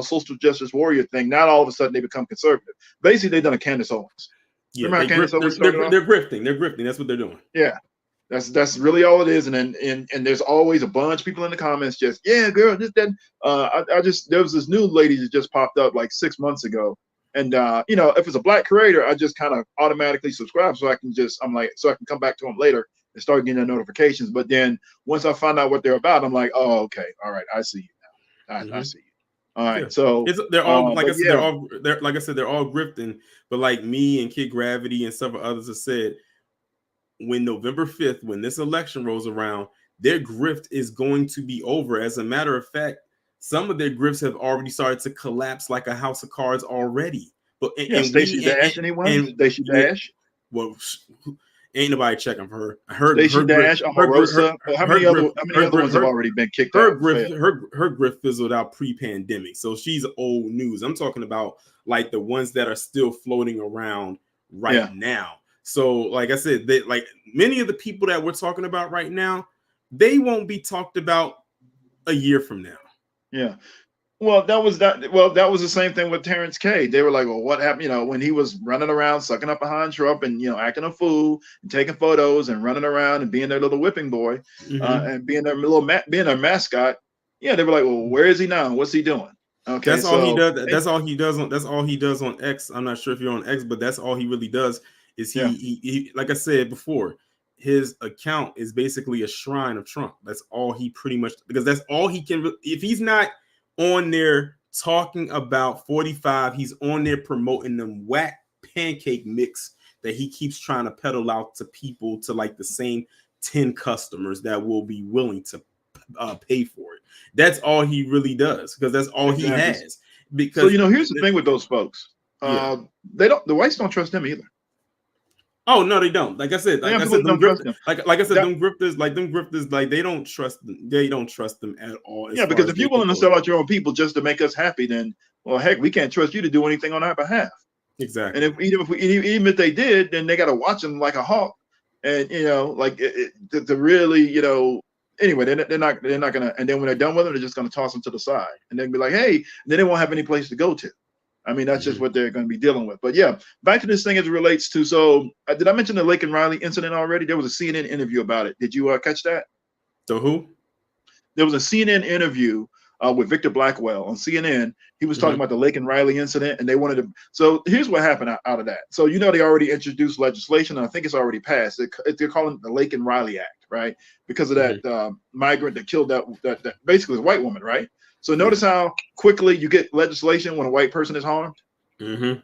[SPEAKER 14] social justice warrior thing. Not all of a sudden they become conservative. Basically, they've done a Candace Owens.
[SPEAKER 1] Yeah, they're grifting. They're grifting. That's what they're doing.
[SPEAKER 14] Yeah. That's really all it is, and then and there's always a bunch of people in the comments just girl, this that. There was this new lady that just popped up like 6 months ago, and you know, if it's a Black creator, I just kind of automatically subscribe so I can come back to them later and start getting their notifications. But then once I find out what they're about, I'm like, oh, okay, all right, I see you now. I see you. All right, so
[SPEAKER 1] they're all like I said, they're all grifting. But like me and Kid Gravity and several others have said, when November 5th, when this election rolls around, their grift is going to be over. As a matter of fact, some of their grifts have already started to collapse like a house of cards already. But
[SPEAKER 14] Yeah, Stacey Dash, anyone? Stacey Dash.
[SPEAKER 1] Well, ain't nobody checking for her.
[SPEAKER 14] Stacey Dash, Omarosa. How many other ones have already been kicked out?
[SPEAKER 1] Her grift fizzled out pre-pandemic, so she's old news. I'm talking about like the ones that are still floating around right now. So, like I said, like many of the people that we're talking about right now, they won't be talked about a year from now.
[SPEAKER 14] Yeah. Well, that was the same thing with Terrence K. They were like, well, what happened? You know, when he was running around, sucking up behind Trump and, you know, acting a fool and taking photos and running around and being their little whipping boy and being their being their mascot. Yeah. They were like, well, where is he now? What's he doing? Okay.
[SPEAKER 1] That's all he does. That's all he does that's all he does on X. I'm not sure if you're on X, but that's all he really does is he like I said before, his account is basically a shrine of Trump. That's all he pretty much, because that's all he can. If he's not on there talking about 45, he's on there promoting them whack pancake mix that he keeps trying to peddle out to people, to like the same 10 customers that will be willing to pay for it. That's all he really does, because that's all he has. Because
[SPEAKER 14] so, you know, here's the thing with those folks. The whites don't trust them either.
[SPEAKER 1] Oh no, they don't. Like I said, them grifters, they don't trust them. They don't trust them at all.
[SPEAKER 14] Yeah, because if you're willing to sell out your own people just to make us happy, then well, heck, we can't trust you to do anything on our behalf.
[SPEAKER 1] Exactly.
[SPEAKER 14] And even if they did, then they got to watch them like a hawk, and you know, like to really, you know. Anyway, they're not gonna. And then when they're done with them, they're just gonna toss them to the side, and then be like, hey, then they won't have any place to go to. I mean, that's just what they're going to be dealing with. But yeah, back to this thing as it relates to. So, did I mention the Laken Riley incident already? There was a CNN interview about it. Did you catch that?
[SPEAKER 1] So who?
[SPEAKER 14] There was a CNN interview with Victor Blackwell on CNN. He was talking about the Laken Riley incident, and they wanted to. So here's what happened out of that. So you know they already introduced legislation, and I think it's already passed. They're calling it the Laken Riley Act, right? Because of that migrant that killed that basically a white woman, right? So notice how quickly you get legislation when a white person is harmed.
[SPEAKER 1] Mm-hmm.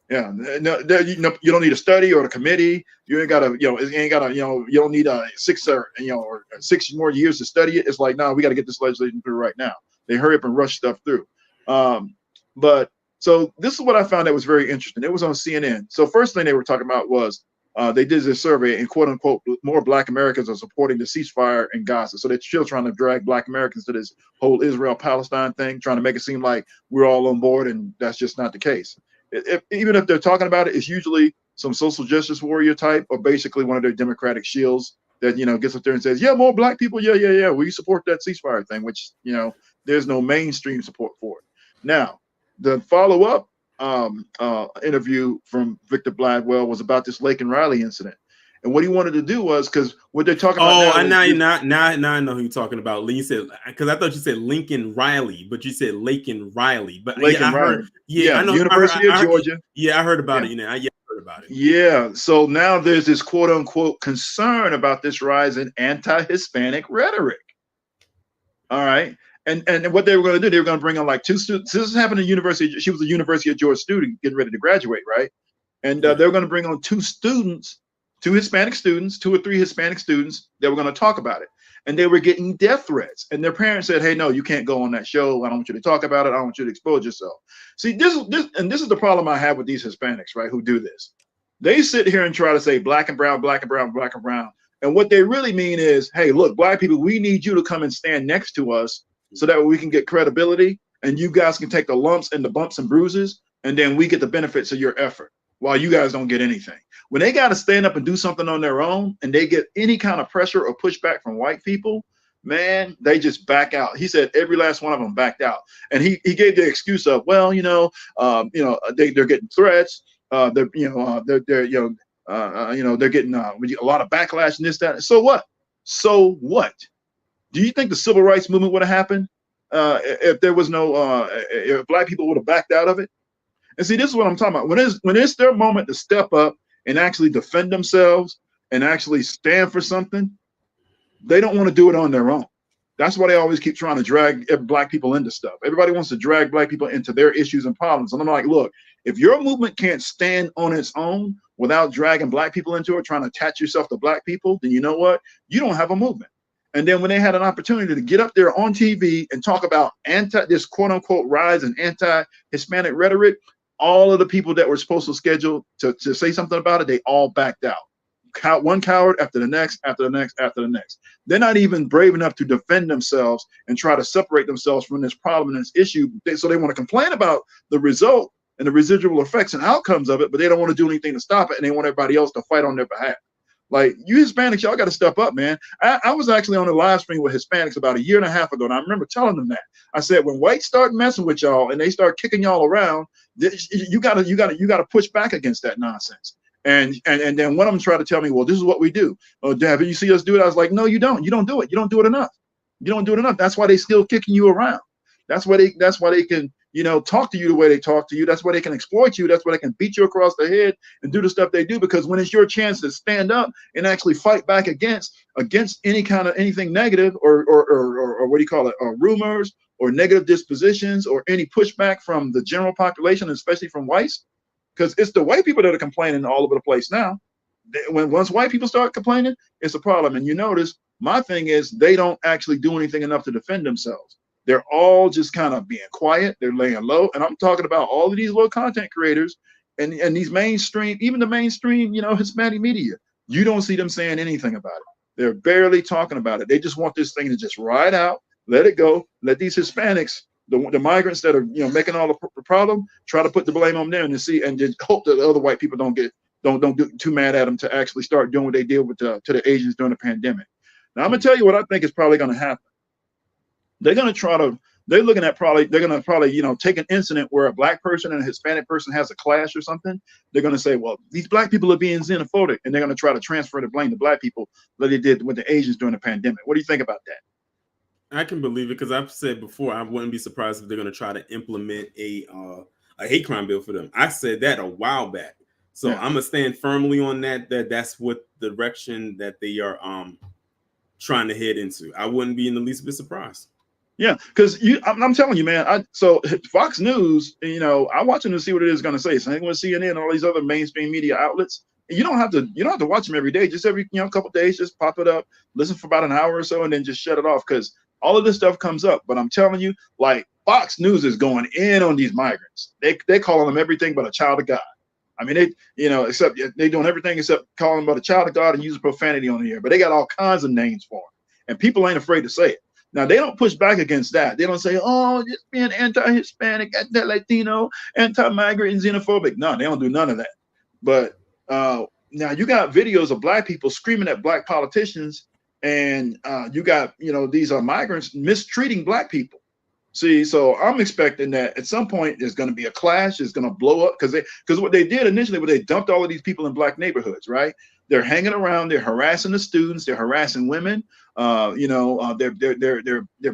[SPEAKER 14] Yeah, no, you don't need a study or a committee. You ain't gotta, you don't need 6 or 6 more years to study it. It's like, no, we got to get this legislation through right now. They hurry up and rush stuff through. But so this is what I found that was very interesting. It was on CNN. So first thing they were talking about was they did this survey, and quote unquote, more Black Americans are supporting the ceasefire in Gaza. So they're still trying to drag Black Americans to this whole Israel-Palestine thing, trying to make it seem like we're all on board, and that's just not the case. Even if they're talking about it, it's usually some social justice warrior type, or basically one of their Democratic shills that, you know, gets up there and says, yeah, more Black people, yeah, we support that ceasefire thing, which, you know, there's no mainstream support for it. Now, the follow-up interview from Victor Blackwell was about this Laken Riley incident, and what he wanted to do was, because what they're talking about.
[SPEAKER 1] Now I know who you're talking about. You said, because I thought you said Lincoln Riley, but you said Laken Riley. But
[SPEAKER 14] Laken Riley. I know University of Georgia.
[SPEAKER 1] Yeah, I heard about it. You know, I heard about it.
[SPEAKER 14] Yeah, so now there's this quote unquote concern about this rise in anti-Hispanic rhetoric. All right. And what they were going to do, they were going to bring on like 2 students. This happened at university. She was a University of Georgia student getting ready to graduate, right? And they were going to bring on 2 Hispanic students, 2 or 3 Hispanic students that were going to talk about it. And they were getting death threats. And their parents said, hey, no, you can't go on that show. I don't want you to talk about it. I don't want you to expose yourself. See, this is the problem I have with these Hispanics, right, who do this. They sit here and try to say black and brown, black and brown, black and brown. And what they really mean is, hey, look, Black people, we need you to come and stand next to us, so that we can get credibility, and you guys can take the lumps and the bumps and bruises, and then we get the benefits of your effort while you guys don't get anything. When they got to stand up and do something on their own, and they get any kind of pressure or pushback from white people, man, they just back out. He said every last one of them backed out, and he gave the excuse of, well, they're getting threats, they're getting a lot of backlash and this, that. So what? So what? Do you think the civil rights movement would have happened if there was no if Black people would have backed out of it? And see, this is what I'm talking about. When it's their moment to step up and actually defend themselves and actually stand for something, they don't want to do it on their own. That's why they always keep trying to drag Black people into stuff. Everybody wants to drag Black people into their issues and problems. And I'm like, look, if your movement can't stand on its own without dragging Black people into it, trying to attach yourself to Black people, then you know what? You don't have a movement. And then when they had an opportunity to get up there on TV and talk about this quote unquote rise in anti-Hispanic rhetoric, all of the people that were supposed to schedule to say something about it, they all backed out. One coward after the next, after the next, after the next. They're not even brave enough to defend themselves and try to separate themselves from this problem and this issue. So they want to complain about the result and the residual effects and outcomes of it, but they don't want to do anything to stop it, and they want everybody else to fight on their behalf. Like, you Hispanics, y'all got to step up, man. I was actually on a live stream with Hispanics about 1.5 years ago, and I remember telling them that. I said, when whites start messing with y'all and they start kicking y'all around, you gotta push back against that nonsense. And then one of them tried to tell me, well, this is what we do. Oh, Dad, you see us do it? I was like, no, you don't. You don't do it. You don't do it enough. You don't do it enough. That's why they still kicking you around. That's why they can, talk to you the way they talk to you. That's why they can exploit you. That's why they can beat you across the head and do the stuff they do. Because when it's your chance to stand up and actually fight back against anything negative or what do you call it, or rumors or negative dispositions or any pushback from the general population, especially from whites, because it's the white people that are complaining all over the place now. Once white people start complaining, it's a problem. And you notice my thing is they don't actually do anything enough to defend themselves. They're all just kind of being quiet. They're laying low. And I'm talking about all of these little content creators and these mainstream, even the mainstream, Hispanic media. You don't see them saying anything about it. They're barely talking about it. They just want this thing to just ride out, let it go, let these Hispanics, the migrants that are making all the problem, try to put the blame on them and just hope that the other white people don't get too mad at them to actually start doing what they did with to the Asians during the pandemic. Now I'm gonna tell you what I think is probably gonna happen. They're gonna take an incident where a black person and a Hispanic person has a clash or something. They're gonna say, well, these black people are being xenophobic, and they're gonna try to transfer the blame to black people like they did with the Asians during the pandemic. What do you think about that?
[SPEAKER 1] I can believe it because I've said before, I wouldn't be surprised if they're going to try to implement a hate crime bill for them. I said that a while back. So
[SPEAKER 14] Yeah.
[SPEAKER 1] I'm going to stand firmly on that's what the direction that they are trying to head into. I wouldn't be in the least bit surprised.
[SPEAKER 14] Yeah, because I'm telling you, man. So Fox News, I watch them to see what it is going to say. Same with CNN and all these other mainstream media outlets. You don't have to watch them every day. Just every couple of days, just pop it up, listen for about an hour or so, and then just shut it off because all of this stuff comes up. But I'm telling you, like, Fox News is going in on these migrants. They calling them everything but a child of God. I mean, except they doing everything except calling them but a child of God and using profanity on the air. But they got all kinds of names for them, and people ain't afraid to say it. Now, they don't push back against that. They don't say, oh, just being anti-Hispanic, anti-Latino, anti-migrant, and xenophobic. No, they don't do none of that. But now you got videos of black people screaming at black politicians, and you got, these are migrants mistreating black people. See, so I'm expecting that at some point there's going to be a clash. It's going to blow up because what they did initially was they dumped all of these people in black neighborhoods, right? They're hanging around. They're harassing the students. They're harassing women. They're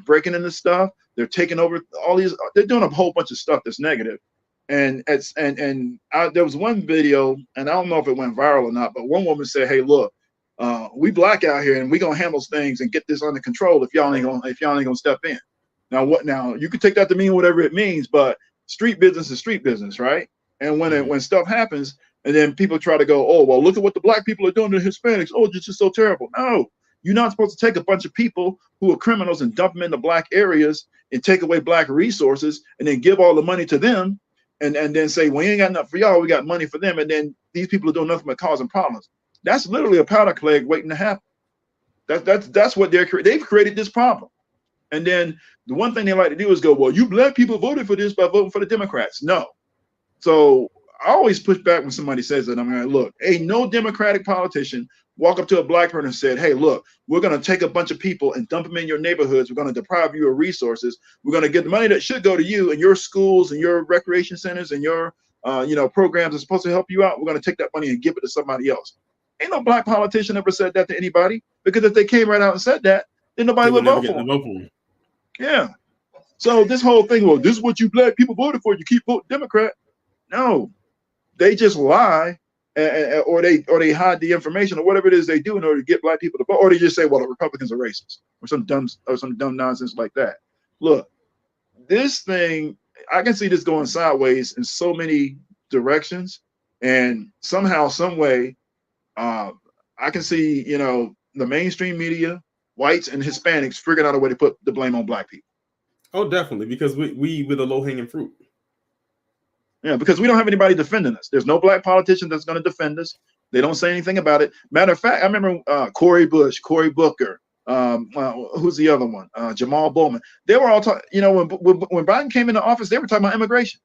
[SPEAKER 14] breaking into stuff. They're taking over all these. They're doing a whole bunch of stuff that's negative. And there was one video, and I don't know if it went viral or not, but one woman said, "Hey, look, we black out here, and we gonna handle things and get this under control if y'all ain't gonna step in." Now you could take that to mean whatever it means, but street business is street business, right? And when stuff happens, and then people try to go, oh, well, look at what the black people are doing to Hispanics. Oh, it's just so terrible. No, you're not supposed to take a bunch of people who are criminals and dump them into black areas and take away black resources and then give all the money to them and then say, well, we ain't got enough for y'all. We got money for them. And then these people are doing nothing but causing problems. That's literally a powder keg waiting to happen. That's what they've created this problem. And then the one thing they like to do is go, well, you black people voted for this by voting for the Democrats. No. So I always push back when somebody says that. I'm like, look, ain't no Democratic politician walk up to a black person and said, hey, look, we're going to take a bunch of people and dump them in your neighborhoods. We're going to deprive you of resources. We're going to get the money that should go to you and your schools and your recreation centers and your programs are supposed to help you out. We're going to take that money and give it to somebody else. Ain't no black politician ever said that to anybody, because if they came right out and said that, then nobody would vote for them. Yeah. So this whole thing, well, this is what you black people voted for. You keep voting Democrat. No, they just lie, or they hide the information or whatever it is they do in order to get black people to vote, or they just say, well, the Republicans are racist or some dumb nonsense like that. Look, this thing, I can see this going sideways in so many directions, and somehow, some way, I can see the mainstream media whites and Hispanics figuring out a way to put the blame on black people.
[SPEAKER 1] Oh, definitely, because we with the low hanging fruit.
[SPEAKER 14] Yeah, because we don't have anybody defending us. There's no black politician that's going to defend us. They don't say anything about it. Matter of fact, I remember Cory Bush, Cory Booker, who's the other one? Jamal Bowman. They were all talking. You know, when Biden came into office, they were talking about immigration.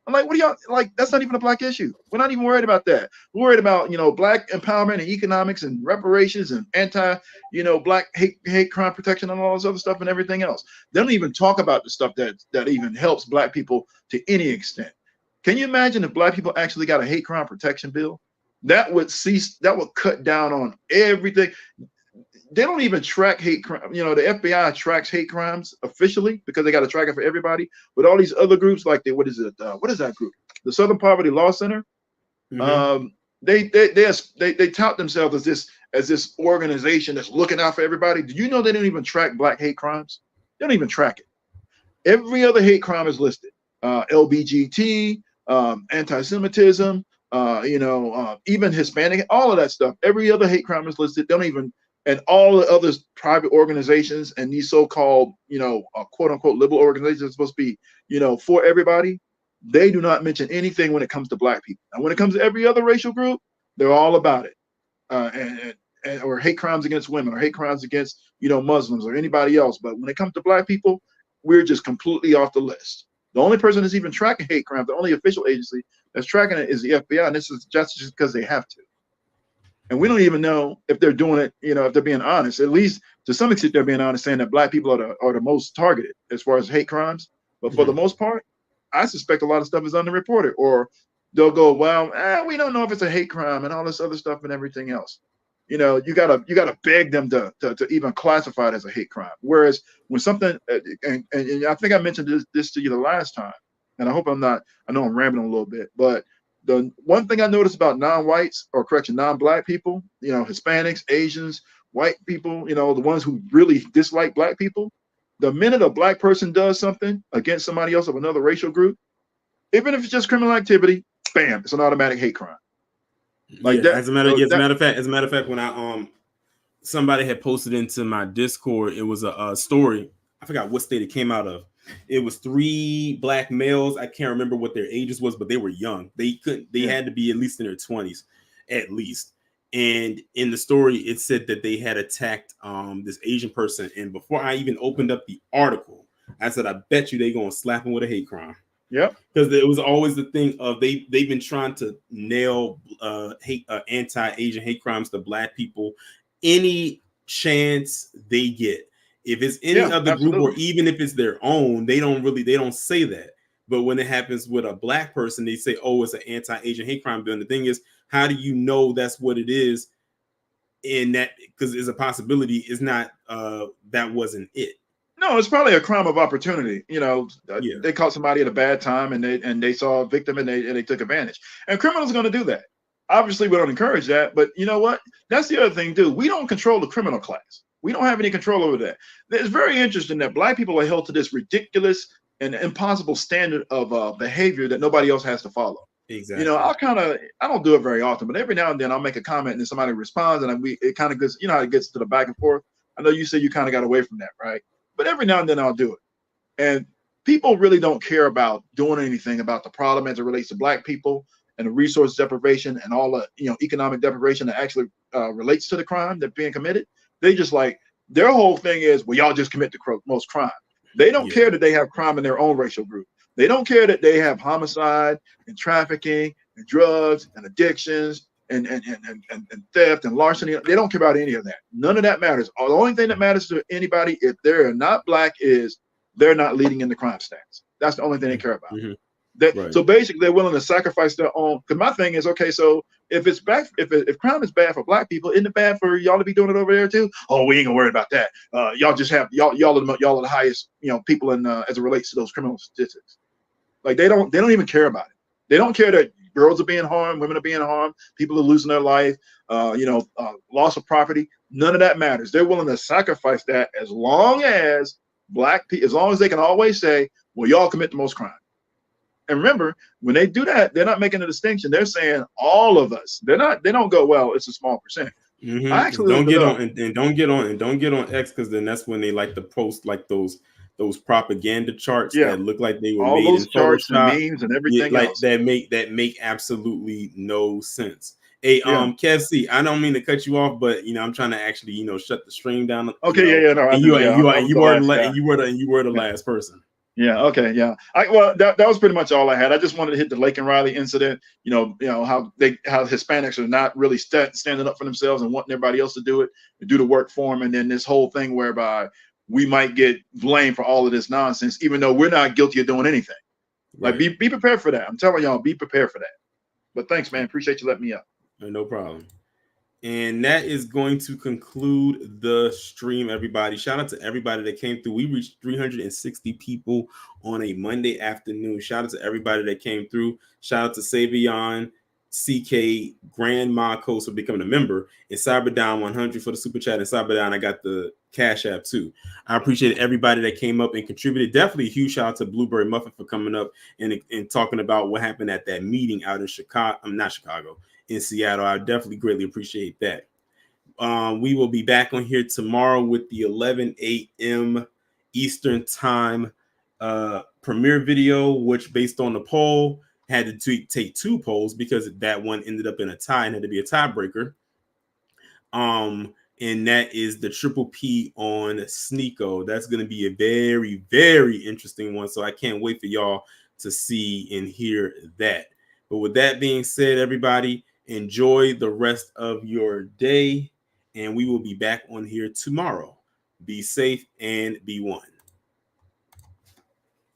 [SPEAKER 14] I'm like, what do y'all like? That's not even a black issue. We're not even worried about that. We're worried about, you know, black empowerment and economics and reparations and anti, you know, black hate crime protection and all this other stuff and everything else. They don't even talk about the stuff that even helps black people to any extent. Can you imagine if black people actually got a hate crime protection bill? That would cut down on everything. They don't even track hate crime. You know, the FBI tracks hate crimes officially because they got to track it for everybody. But all these other groups, like what is that group? The Southern Poverty Law Center. They tout themselves as this organization that's looking out for everybody. Do you know they don't even track black hate crimes? They don't even track it. Every other hate crime is listed. LBGT, anti-Semitism, even Hispanic, all of that stuff. Every other hate crime is listed. They don't even. And all the other private organizations and these so-called, quote unquote liberal organizations are supposed to be, for everybody. They do not mention anything when it comes to black people. And when it comes to every other racial group, they're all about it. Or hate crimes against women or hate crimes against, Muslims or anybody else. But when it comes to black people, we're just completely off the list. The only person that's even tracking hate crime, the only official agency that's tracking it is the FBI. And this is just because they have to. And we don't even know if they're doing it, if they're being honest. At least to some extent, they're being honest, saying that black people are the most targeted as far as hate crimes. But for the most part, I suspect a lot of stuff is underreported. Or they'll go, well, we don't know if it's a hate crime and all this other stuff and everything else. You gotta beg them to even classify it as a hate crime. Whereas when something, and I think I mentioned this to you the last time, and I hope I know I'm rambling a little bit, but the one thing I noticed about non-black people, Hispanics, Asians, white people, the ones who really dislike black people, the minute a black person does something against somebody else of another racial group, even if it's just criminal activity, bam, it's an automatic hate crime.
[SPEAKER 1] As a matter of fact, when somebody had posted into my Discord, it was a story. I forgot what state it came out of. It was 3 black males. I can't remember what their ages was, but they were young. They had to be at least in their 20s, at least. And in the story, it said that they had attacked this Asian person. And before I even opened up the article, I said, I bet you they're gonna slap him with a hate crime.
[SPEAKER 14] Yeah,
[SPEAKER 1] because it was always the thing of they've been trying to nail anti-Asian hate crimes to black people any chance they get. If it's any other group or even if it's their own, they don't say that. But when it happens with a black person, they say, oh, it's an anti-Asian hate crime bill. And the thing is, how do you know that's what it is? In that, because it's a possibility, it's not that wasn't it.
[SPEAKER 14] No, it's probably a crime of opportunity. They caught somebody at a bad time and they saw a victim and they took advantage. And criminals are going to do that. Obviously, we don't encourage that. But you know what? That's the other thing, too. We don't control the criminal class. We don't have any control over that. It's very interesting that black people are held to this ridiculous and impossible standard of behavior that nobody else has to follow.
[SPEAKER 1] Exactly.
[SPEAKER 14] I don't do it very often, but every now and then I'll make a comment and then somebody responds and it kind of gets, how it gets to the back and forth. I know you say you kind of got away from that, right? But every now and then I'll do it. And people really don't care about doing anything about the problem as it relates to black people and the resource deprivation and all the, economic deprivation that actually relates to the crime that's being committed. They just their whole thing is, well, y'all just commit the most crime. They don't care that they have crime in their own racial group. They don't care that they have homicide and trafficking and drugs and addictions and theft and larceny. They don't care about any of that. None of that matters. The only thing that matters to anybody, if they're not black, is they're not leading in the crime stats. That's the only thing they care about.
[SPEAKER 1] Mm-hmm.
[SPEAKER 14] So basically, they're willing to sacrifice their own. Because my thing is, okay, so if it's bad, if crime is bad for black people, isn't it bad for y'all to be doing it over there too? Oh, we ain't gonna worry about that. Y'all just have y'all are the highest, people in as it relates to those criminal statistics. They don't even care about it. They don't care that girls are being harmed, women are being harmed, people are losing their life, loss of property. None of that matters. They're willing to sacrifice that as long as as long as they can always say, well, y'all commit the most crime. And remember, when they do that, they're not making a distinction. They're saying all of us. They don't go, well, it's a small percentage.
[SPEAKER 1] Mm-hmm.
[SPEAKER 14] I actually looked it up.
[SPEAKER 1] Don't get on X, because then that's when they like to post like those propaganda charts
[SPEAKER 14] Yeah,
[SPEAKER 1] that look like they were
[SPEAKER 14] all
[SPEAKER 1] made in
[SPEAKER 14] those charts and
[SPEAKER 1] Photoshop.
[SPEAKER 14] memes and
[SPEAKER 1] Yeah,
[SPEAKER 14] everything
[SPEAKER 1] like
[SPEAKER 14] else.
[SPEAKER 1] that make absolutely no sense. Hey,
[SPEAKER 14] Yeah.
[SPEAKER 1] Kev C, I don't mean to cut you off, but I'm trying to actually shut the stream down.
[SPEAKER 14] Okay, yeah, no, I
[SPEAKER 1] and
[SPEAKER 14] do.
[SPEAKER 1] you were the
[SPEAKER 14] Yeah.
[SPEAKER 1] last person.
[SPEAKER 14] Yeah. Okay. Yeah. That was pretty much all I had. I just wanted to hit the Lake and Riley incident. How Hispanics are not really standing up for themselves and wanting everybody else to do it, to do the work for them, and then this whole thing whereby we might get blamed for all of this nonsense, even though we're not guilty of doing anything. Like, be prepared for that. I'm telling y'all, be prepared for that. But thanks, man. Appreciate you letting me up.
[SPEAKER 1] No problem. And that is going to conclude the stream, everybody. Shout out to everybody that came through. We reached 360 people on a Monday afternoon. Shout out to everybody that came through. Shout out to Savion, CK, Grandma Coast for becoming a member, and Cyberdown 100 for the super chat. And Cyberdown, I got the Cash App too. I appreciate everybody that came up and contributed. Definitely a huge shout out to Blueberry Muffin for coming up and talking about what happened at that meeting out in Chicago. Not Chicago. In Seattle. I definitely greatly appreciate that. We will be back on here tomorrow with the 11 a.m. Eastern time premiere video, which based on the poll had to take 2 polls because that one ended up in a tie and had to be a tiebreaker. And that is the Triple P on Sneeko. That's going to be a very, very interesting one. So I can't wait for y'all to see and hear that. But with that being said, everybody, enjoy the rest of your day, and we will be back on here tomorrow. Be safe and be one.